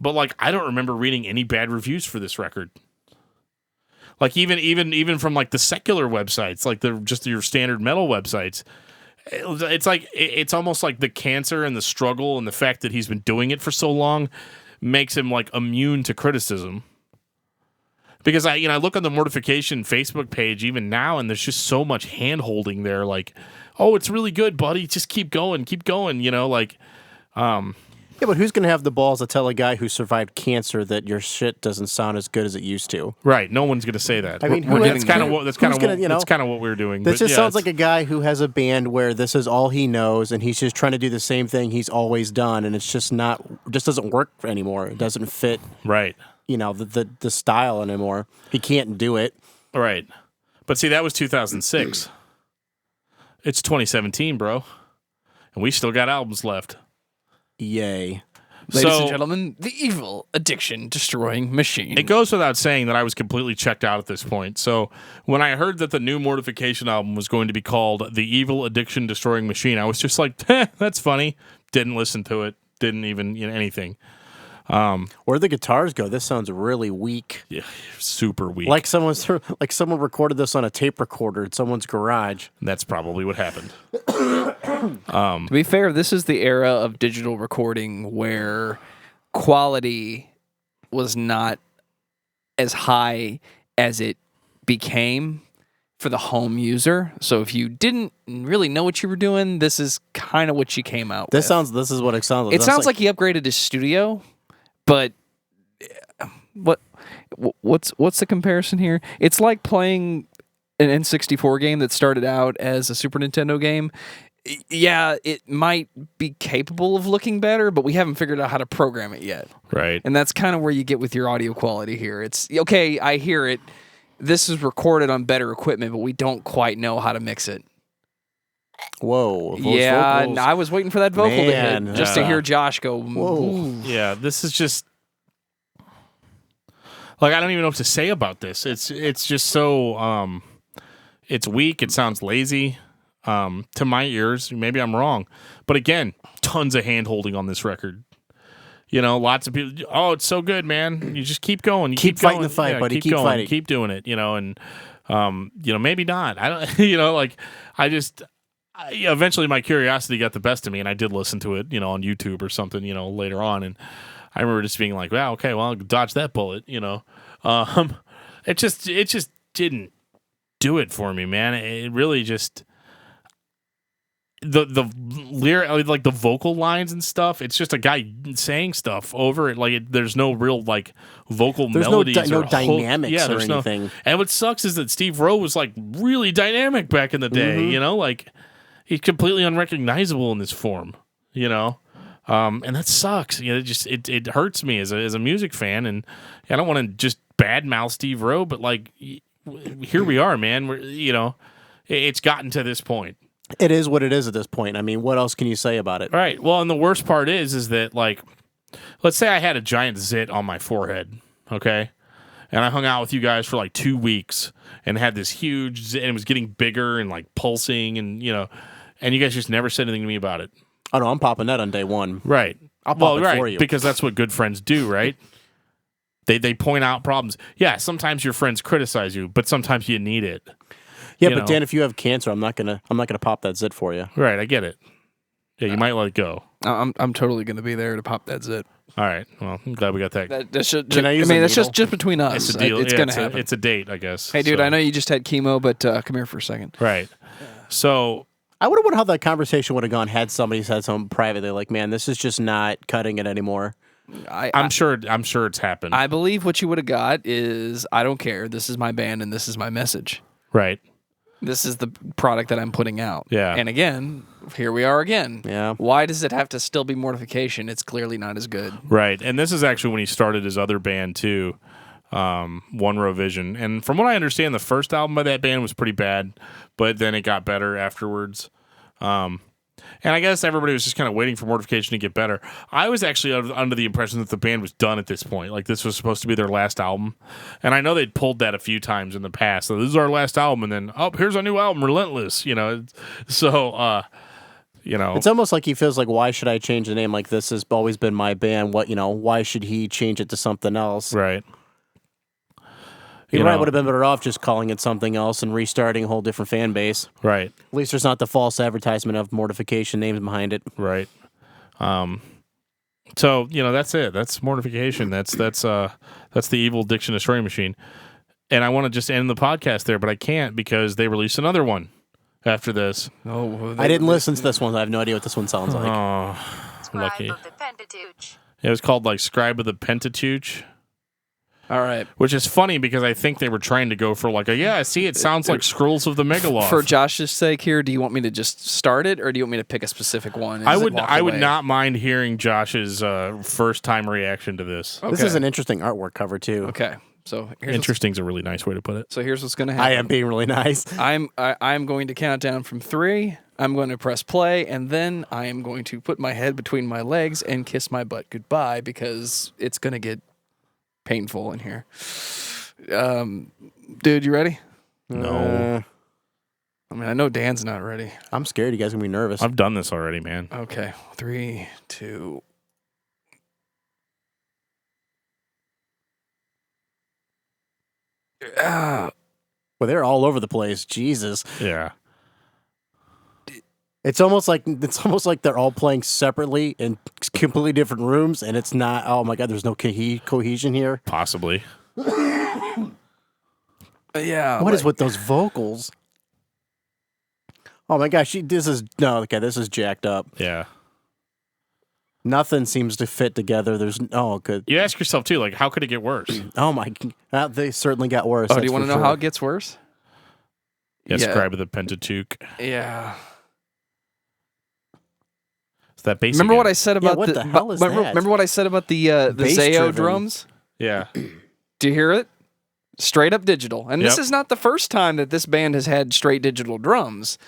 But like, I don't remember reading any bad reviews for this record. Like even from like the secular websites, like just your standard metal websites, it's like it's almost like the cancer and the struggle and the fact that he's been doing it for so long makes him like immune to criticism. Because I look on the Mortification Facebook page even now, and there's just so much hand holding there. Like, oh, it's really good, buddy. Just keep going. You know, like. Yeah, but who's going to have the balls to tell a guy who survived cancer that your shit doesn't sound as good as it used to? Right. No one's going to say that. I mean, that's kind of what we're doing. This just sounds like a guy who has a band where this is all he knows, and he's just trying to do the same thing he's always done, and it's just just doesn't work anymore. It doesn't fit. Right. You know, the style anymore. He can't do it. Right. But see, that was 2006. It's 2017, bro, and we still got albums left. Yay. Ladies and gentlemen, the evil addiction destroying machine. It goes without saying that I was completely checked out at this point. So when I heard that the new Mortification album was going to be called The Evil Addiction Destroying Machine, I was just like, that's funny. Didn't listen to it. Didn't even anything. Where the guitars go, this sounds really weak. Yeah, super weak. Like someone recorded this on a tape recorder in someone's garage. And that's probably what happened. To be fair, this is the era of digital recording where quality was not as high as it became for the home user. So if you didn't really know what you were doing, this is kind of what you came out with. This is what it sounds like. It sounds like he upgraded his studio, but what's the comparison here? It's like playing an N64 game that started out as a Super Nintendo game. Yeah, it might be capable of looking better, but we haven't figured out how to program it yet. Right. And that's kind of where you get with your audio quality here. It's, okay, I hear it. This is recorded on better equipment, but we don't quite know how to mix it. Whoa. Yeah, I was waiting for that vocal to hit just to hear Josh go, whoa. Ooh. Yeah, this is just... Like, I don't even know what to say about this. It's just so... it's weak. It sounds lazy. To my ears, maybe I'm wrong, but again, tons of hand holding on this record. You know, lots of people. Oh, it's so good, man! You just keep going. You keep fighting the fight, buddy. Keep going. Fighting. Keep doing it. You know, and maybe not. I don't. You know, like eventually my curiosity got the best of me, and I did listen to it. You know, on YouTube or something. You know, later on, and I remember just being like, "Wow, okay, well, I'll dodge that bullet." You know, it just didn't do it for me, man. It really just. The lyric, like the vocal lines and stuff, it's just a guy saying stuff over it. Like there's no real like vocal melodies. No dynamics or anything. And what sucks is that Steve Rowe was like really dynamic back in the day. You know, like he's completely unrecognizable in this form. You know, and that sucks. You know, it hurts me as a music fan, and I don't want to just badmouth Steve Rowe, but like here we are, man. It's gotten to this point. It is what it is at this point. I mean, what else can you say about it? Right. Well, and the worst part is that, like, let's say I had a giant zit on my forehead, okay? And I hung out with you guys for like 2 weeks and had this huge zit, and it was getting bigger and like pulsing, and and you guys just never said anything to me about it. Oh, no, I'm popping that on day one. Right. I'll pop it for you. Because that's what good friends do, right? They point out problems. Yeah, sometimes your friends criticize you, but sometimes you need it. Yeah, but Dan, if you have cancer, I'm not gonna pop that zit for you. Right, I get it. Yeah, you might let it go. I'm totally gonna be there to pop that zit. All right. Well, I'm glad we got that. That's just between us. It's a deal. It's gonna happen. It's a date, I guess. Hey, dude, I know you just had chemo, but come here for a second. Right. So I would have wondered how that conversation would have gone had somebody said something privately, like, "Man, this is just not cutting it anymore." I'm sure it's happened. I believe what you would have got is, I don't care. This is my band, and this is my message. Right. This is the product that I'm putting out. Yeah. And again, here we are again. Yeah. Why does it have to still be Mortification? It's clearly not as good. Right. And this is actually when he started his other band too, One Row Vision. And from what I understand, the first album by that band was pretty bad, but then it got better afterwards. And I guess everybody was just kind of waiting for Mortification to get better. I was actually under the impression that the band was done at this point. Like, this was supposed to be their last album. And I know they'd pulled that a few times in the past. So this is our last album, and then, oh, here's our new album, Relentless, So, It's almost like he feels like, why should I change the name? Like, this has always been my band. Why should he change it to something else? Right. He probably would have been better off just calling it something else and restarting a whole different fan base. Right. At least there's not the false advertisement of Mortification names behind it. Right. So, that's it. That's Mortification. That's the evil Diction Destroying Machine. And I want to just end the podcast there, but I can't because they released another one after this. Oh, I didn't listen to this one. I have no idea what this one sounds like. Oh, lucky. It was called like Scribe of the Pentateuch. All right. Which is funny because I think they were trying to go for like it sounds like Scrolls of the Megaloth. For Josh's sake here, do you want me to just start it, or do you want me to pick a specific one? I would not mind hearing Josh's first time reaction to this. Okay. This is an interesting artwork cover too. Okay. So interesting is a really nice way to put it. So here's what's going to happen. I am being really nice. I'm going to count down from 3. I'm going to press play, and then I am going to put my head between my legs and kiss my butt goodbye because it's going to get painful in here. Dude, you ready? No. I mean, I know Dan's not ready. I'm scared. You guys are going to be nervous. I've done this already, man. Okay. 3, 2. Well, they're all over the place. Jesus. Yeah. It's almost like they're all playing separately in completely different rooms, and it's not. Oh my God, there's no cohesion here. Possibly. Yeah. What is with those vocals? Oh my gosh, this is jacked up. Yeah. Nothing seems to fit together. Good. You ask yourself too, like, how could it get worse? Oh my, they certainly got worse. Do you want to know how it gets worse? Yes, Scribe of the Pentateuch. Yeah. Is that basic? Remember what I said about what the hell is that? Remember what I said about the Zayo drums? Yeah. Do you hear it? Straight up digital. And this is not the first time that this band has had straight digital drums.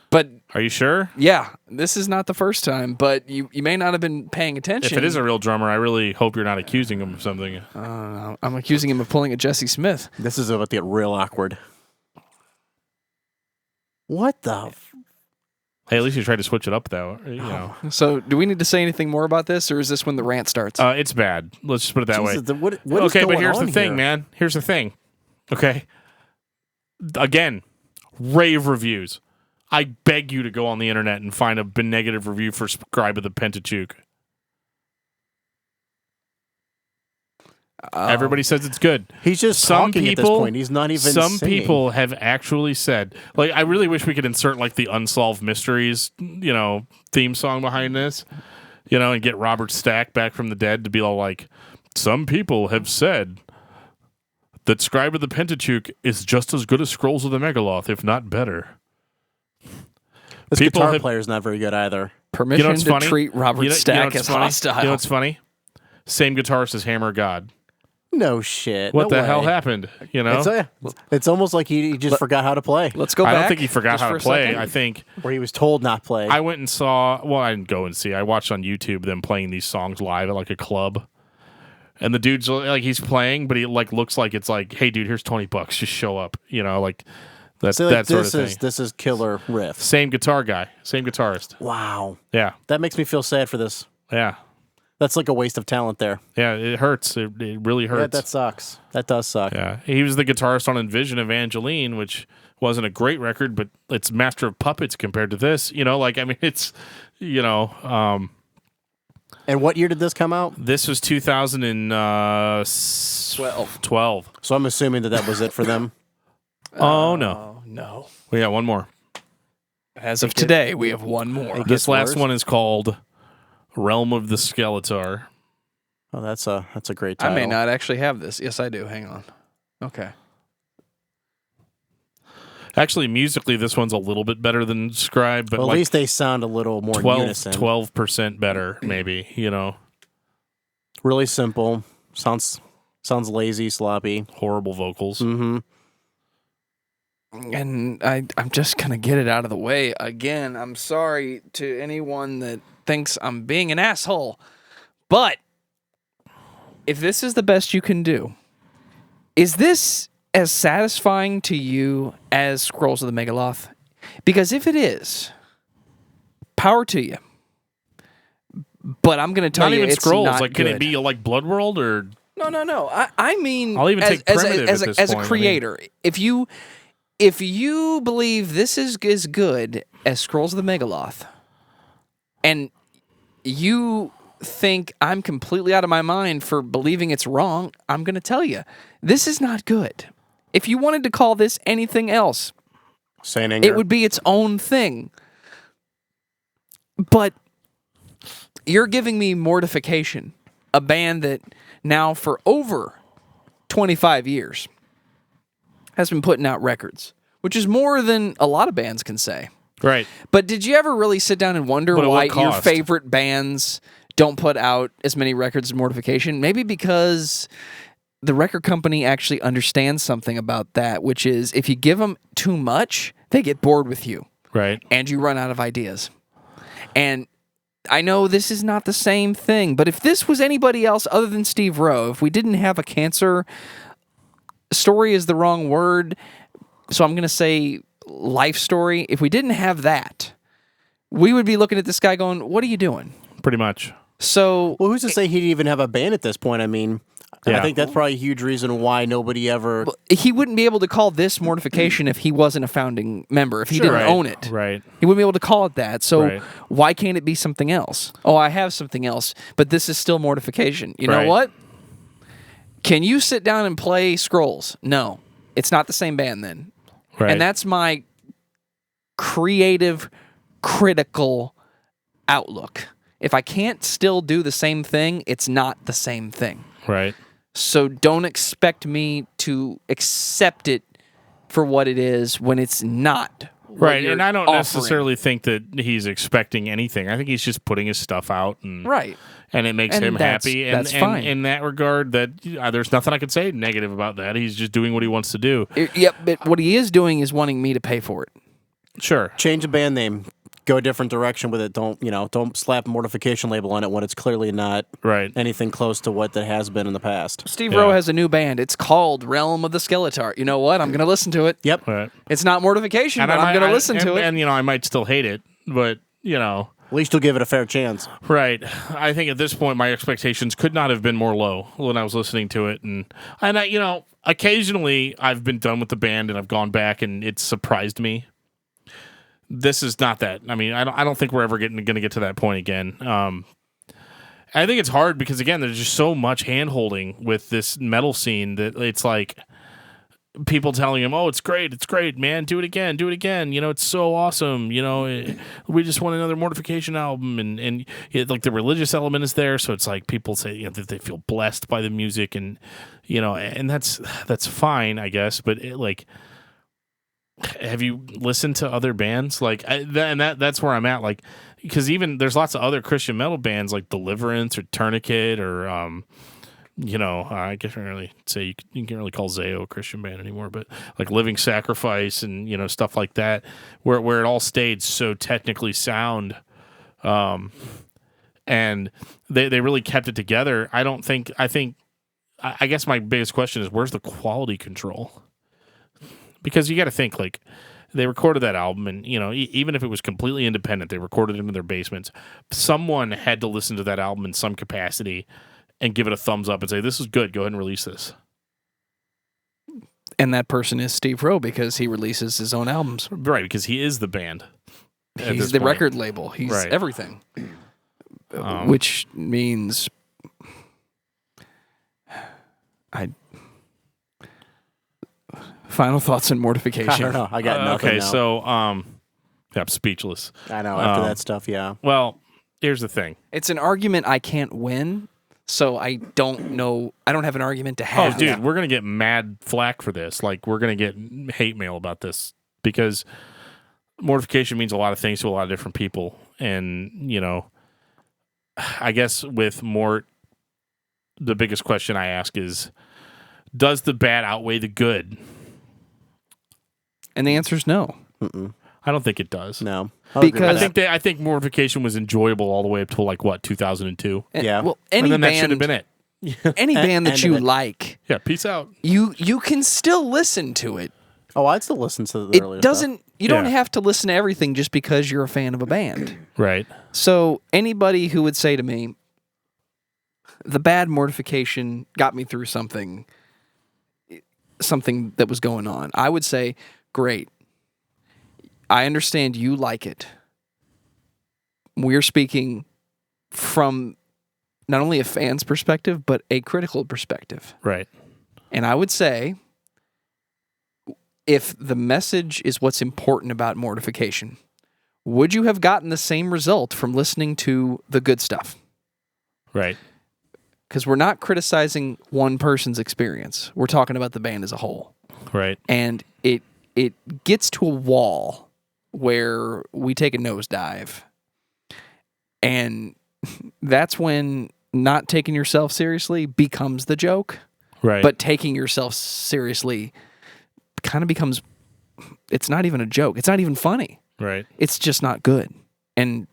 But are you sure? Yeah, this is not the first time, but you may not have been paying attention. If it is a real drummer, I really hope you're not accusing him of something. I'm accusing him of pulling a Jesse Smith. This is about to get real awkward. What the? Hey, at least you tried to switch it up, though. So, do we need to say anything more about this, or is this when the rant starts? It's bad. Let's just put it that way. What is okay, going but here's on the thing, here? man. Here's the thing. Okay. Again, rave reviews. I beg you to go on the internet and find a negative review for Scribe of the Pentateuch. Everybody says it's good. He's just talking at this point. He's not even Some singing. people have actually said, like, I really wish we could insert, like, the Unsolved Mysteries, theme song behind this, and get Robert Stack back from the dead to be all like, some people have said that Scribe of the Pentateuch is just as good as Scrolls of the Megaloth, if not better. This guitar player's not very good either. Permission to treat Robert Stack as hostile. You know what's funny? Same guitarist as Hammer of God. No shit. What no the way. hell happened? You know, it's almost like he just forgot how to play. Let's go back. I don't think he forgot how to play. Second. I think, or he was told not play. I went and saw. Well, I didn't go and see. I watched on YouTube them playing these songs live at like a club, and the dude's like he's playing, but he like looks like it's like, hey, dude, here's $20, just show up. You know, like that's so, that sort of thing. This is killer riff. Same guitar guy, same guitarist. Wow. Yeah, That makes me feel sad for this. yeah. That's like a waste of talent there. Yeah, it hurts. It really hurts. Yeah, that sucks. That does suck. Yeah, he was the guitarist on Envision Evangeline, which wasn't a great record, but it's Master of Puppets compared to this. You know, like I mean, it's And what year did this come out? This was 2012. So I'm assuming that was it for them. Oh no, No. we got one more. As of today, we have one more. This last worse. one is called Realm of the Skeletor. Oh, that's a great title. I may not actually have this. Yes, I do. Hang on. Okay. Actually, musically, this one's a little bit better than Scribe, but Well, at like least they sound a little more in unison. 12% better, maybe. You know, Really simple. Sounds lazy, sloppy. horrible vocals. Mm-hmm. And I'm just going to get it out of the way. Again, I'm sorry to anyone that thinks I'm being an asshole. But if this is the best you can do, is this as satisfying to you as Scrolls of the Megaloth? Because if it is, power to you. But I'm going to tell Not you even it's Scrolls. not Like, good. can it be like Blood World or? No. I mean, I'll even take Primitive at this as a point, I mean. creator, if you believe this is as good as Scrolls of the Megaloth, and you think I'm completely out of my mind for believing it's wrong, I'm going to tell you, this is not good. If you wanted to call this anything else, Saint Anger. it would be its own thing. But you're giving me Mortification, a band that now for over 25 years has been putting out records, which is more than a lot of bands can say. Right. But did you ever really sit down and wonder But at why what your cost? favorite bands don't put out as many records as Mortification? Maybe because the record company actually understands something about that, which is if you give them too much, they get bored with you. Right. And you run out of ideas. And I know this is not the same thing, but if this was anybody else other than Steve Rowe, if we didn't have a cancer, story is the wrong word, so I'm going to say life story. If we didn't have that, we would be looking at this guy going, what are you doing? Pretty much. So, Well, who's to say he'd even have a band at this point? I mean, Yeah. I think that's probably a huge reason why nobody ever. he wouldn't be able to call this Mortification if he wasn't a founding member, if he didn't Right. own it. Right. He wouldn't be able to call it that. So Right. why can't it be something else? Oh, I have something else, but this is still Mortification. You know Right. what? Can you sit down and play Scrolls? No. It's not the same band then. Right. And that's my creative, critical outlook. If I can't still do the same thing, it's not the same thing. Right. So don't expect me to accept it for what it is when it's not. what Right. you're And I don't offering. necessarily think that he's expecting anything. I think he's just putting his stuff out and Right. and it makes And him that's- happy. And, that's fine. in that regard, that there's nothing I could say negative about that. He's just doing what he wants to do. Yep, but what he is doing is wanting me to pay for it. Sure. Change a band name. Go a different direction with it. Don't slap a Mortification label on it when it's clearly not Right. anything close to what that has been in the past. Steve Yeah. Rowe has a new band. It's called Realm of the Skeletor. You know what? I'm going to listen to it. Yep. Right. It's not Mortification, but I'm going to listen to it. And I might still hate it, but At least you'll give it a fair chance. right. I think at this point my expectations could not have been more low when I was listening to it, and I, occasionally I've been done with the band and I've gone back and it's surprised me. This is not that. I mean, I don't think we're ever going to get to that point again. I think it's hard because again, there's just so much hand holding with this metal scene that it's like people telling him, "Oh, it's great, man. Do it again. It's so awesome. We just want another Mortification album." And like the religious element is there, so it's like people say that they feel blessed by the music, and and that's fine, I guess. But have you listened to other bands that's where I'm at, like, because even there's lots of other Christian metal bands like Deliverance or Tourniquet or I can't really say you can't really call Zayo a Christian band anymore, but like Living Sacrifice and stuff like that, where it all stayed so technically sound, and they really kept it together. I guess my biggest question is, where's the quality control? Because you got to think, like, they recorded that album, and even if it was completely independent, they recorded it in their basements. Someone had to listen to that album in some capacity and give it a thumbs up and say, this is good, go ahead and release this. And that person is Steve Rowe, because he releases his own albums. Right, because he is the band. He's the record label. He's everything. Which means... Final thoughts on Mortification. I don't know. I got nothing. Okay, so I'm speechless. I know, after that stuff, yeah. Well, here's the thing. It's an argument I can't win, so I don't know. I don't have an argument to have. Oh, dude, we're going to get mad flack for this. Like, we're going to get hate mail about this, because Mortification means a lot of things to a lot of different people. And, I guess with Mort, the biggest question I ask is, does the bad outweigh the good? And the answer is no. Mm-mm. I don't think it does. No, because I think Mortification was enjoyable all the way up to 2002. Yeah. Well, and then that should have been it. Any band that you like, yeah, peace out. You can still listen to it. Oh, I'd still listen to the earlier stuff. You don't have to listen to everything just because you're a fan of a band. Right. So anybody who would say to me, the bad Mortification got me through something that was going on, I would say, great. I understand you like it. We're speaking from not only a fan's perspective, but a critical perspective. Right. And I would say, if the message is what's important about Mortification, would you have gotten the same result from listening to the good stuff? Right. Because we're not criticizing one person's experience. We're talking about the band as a whole. Right. And it gets to a wall where we take a nosedive. And that's when not taking yourself seriously becomes the joke. Right. But taking yourself seriously kind of becomes, it's not even a joke. It's not even funny. Right. It's just not good. And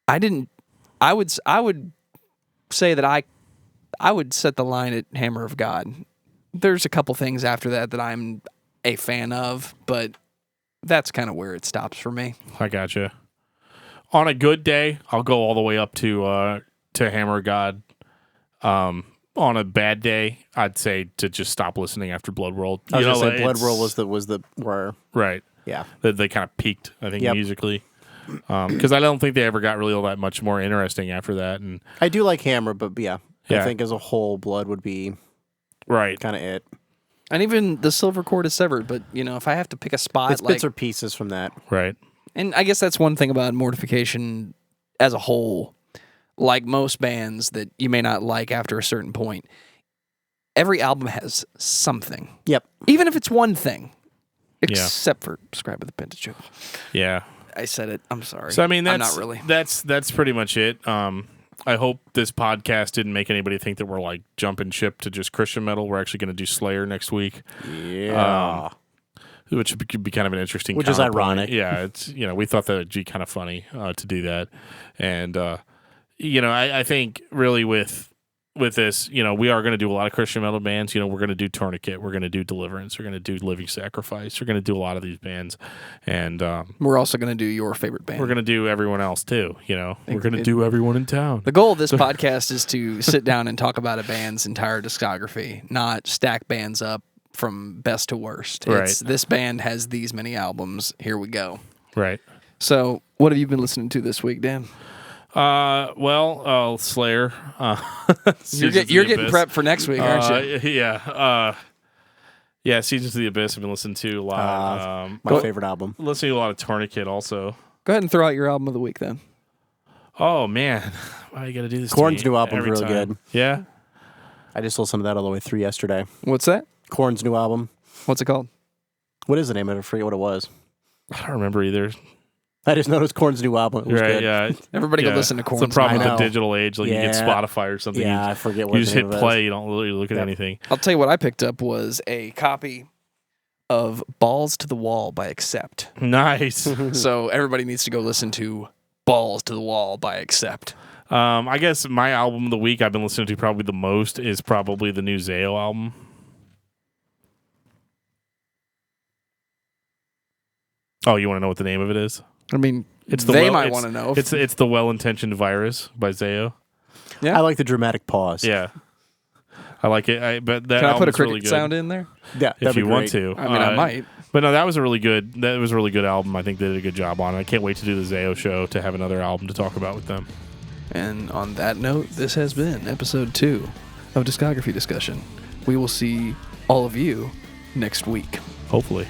I would say that I would set the line at Hammer of God. There's a couple things after that I'm a fan of, but that's kind of where it stops for me. I gotcha. On a good day, I'll go all the way up to Hammer of God. On a bad day, I'd say to just stop listening after Blood World. I was going to say Blood World was the where right. Yeah. They kind of peaked, I think, musically. Because I don't think they ever got really all that much more interesting after that. And I do like Hammer, but I think as a whole, Blood would be kind of it. And even the Silver Cord is Severed, but if I have to pick a spot, it's bits or pieces from that, right? And I guess that's one thing about Mortification as a whole. Like most bands that you may not like after a certain point, every album has something. Yep. Even if it's one thing, except for Scribe of the Pentateuch. Yeah. I said it. I'm sorry. So I mean, not really. That's pretty much it. I hope this podcast didn't make anybody think that we're like jumping ship to just Christian metal. We're actually going to do Slayer next week. Yeah. Which could be kind of an interesting. Which is ironic. Yeah, it's we thought that would be kind of funny to do that, and I think really with this, we are going to do a lot of Christian metal bands. We're going to do Tourniquet, we're going to do Deliverance, we're going to do Living Sacrifice, we're going to do a lot of these bands, and we're also going to do your favorite band. We're going to do everyone else too. We're going to do everyone in town. The goal of this podcast is to sit down and talk about a band's entire discography, not stack bands up from best to worst. Right. This band has these many albums. Here we go. Right. So, what have you been listening to this week, Dan? Slayer. You're getting prepped for next week, aren't you? Yeah. Seasons of the Abyss I've been listening to a lot. My favorite album. Listening to a lot of Tourniquet also. Go ahead and throw out your album of the week then. Oh, man. Why you got to do this Korn's to me new album's every really time? good. Yeah? I just listened to that all the way through yesterday. What's that? Korn's new album. What's it called? What is the name of it? I forget what it was. I don't remember either. I just noticed Korn's new album. It was good. Yeah. Everybody go listen to Korn's. It's the problem I with know. the digital age. Like you get Spotify or something. Yeah, I forget what you just the hit name of it play. is. You don't really look at anything. I'll tell you what I picked up was a copy of Balls to the Wall by Accept. Nice. So everybody needs to go listen to Balls to the Wall by Accept. I guess my album of the week I've been listening to probably the most is probably the new Zayo album. Oh, you want to know what the name of it is? I mean, might want to know. It's The Well-Intentioned Virus by Zayo. Yeah. I like the dramatic pause. Yeah. I like it. But that Can I put a cricket really good. sound in there? Yeah, If you want to. I mean, I might. But no, that was a really good album. I think they did a good job on it. I can't wait to do the Zayo show to have another album to talk about with them. And on that note, this has been episode 2 of Discography Discussion. We will see all of you next week. Hopefully.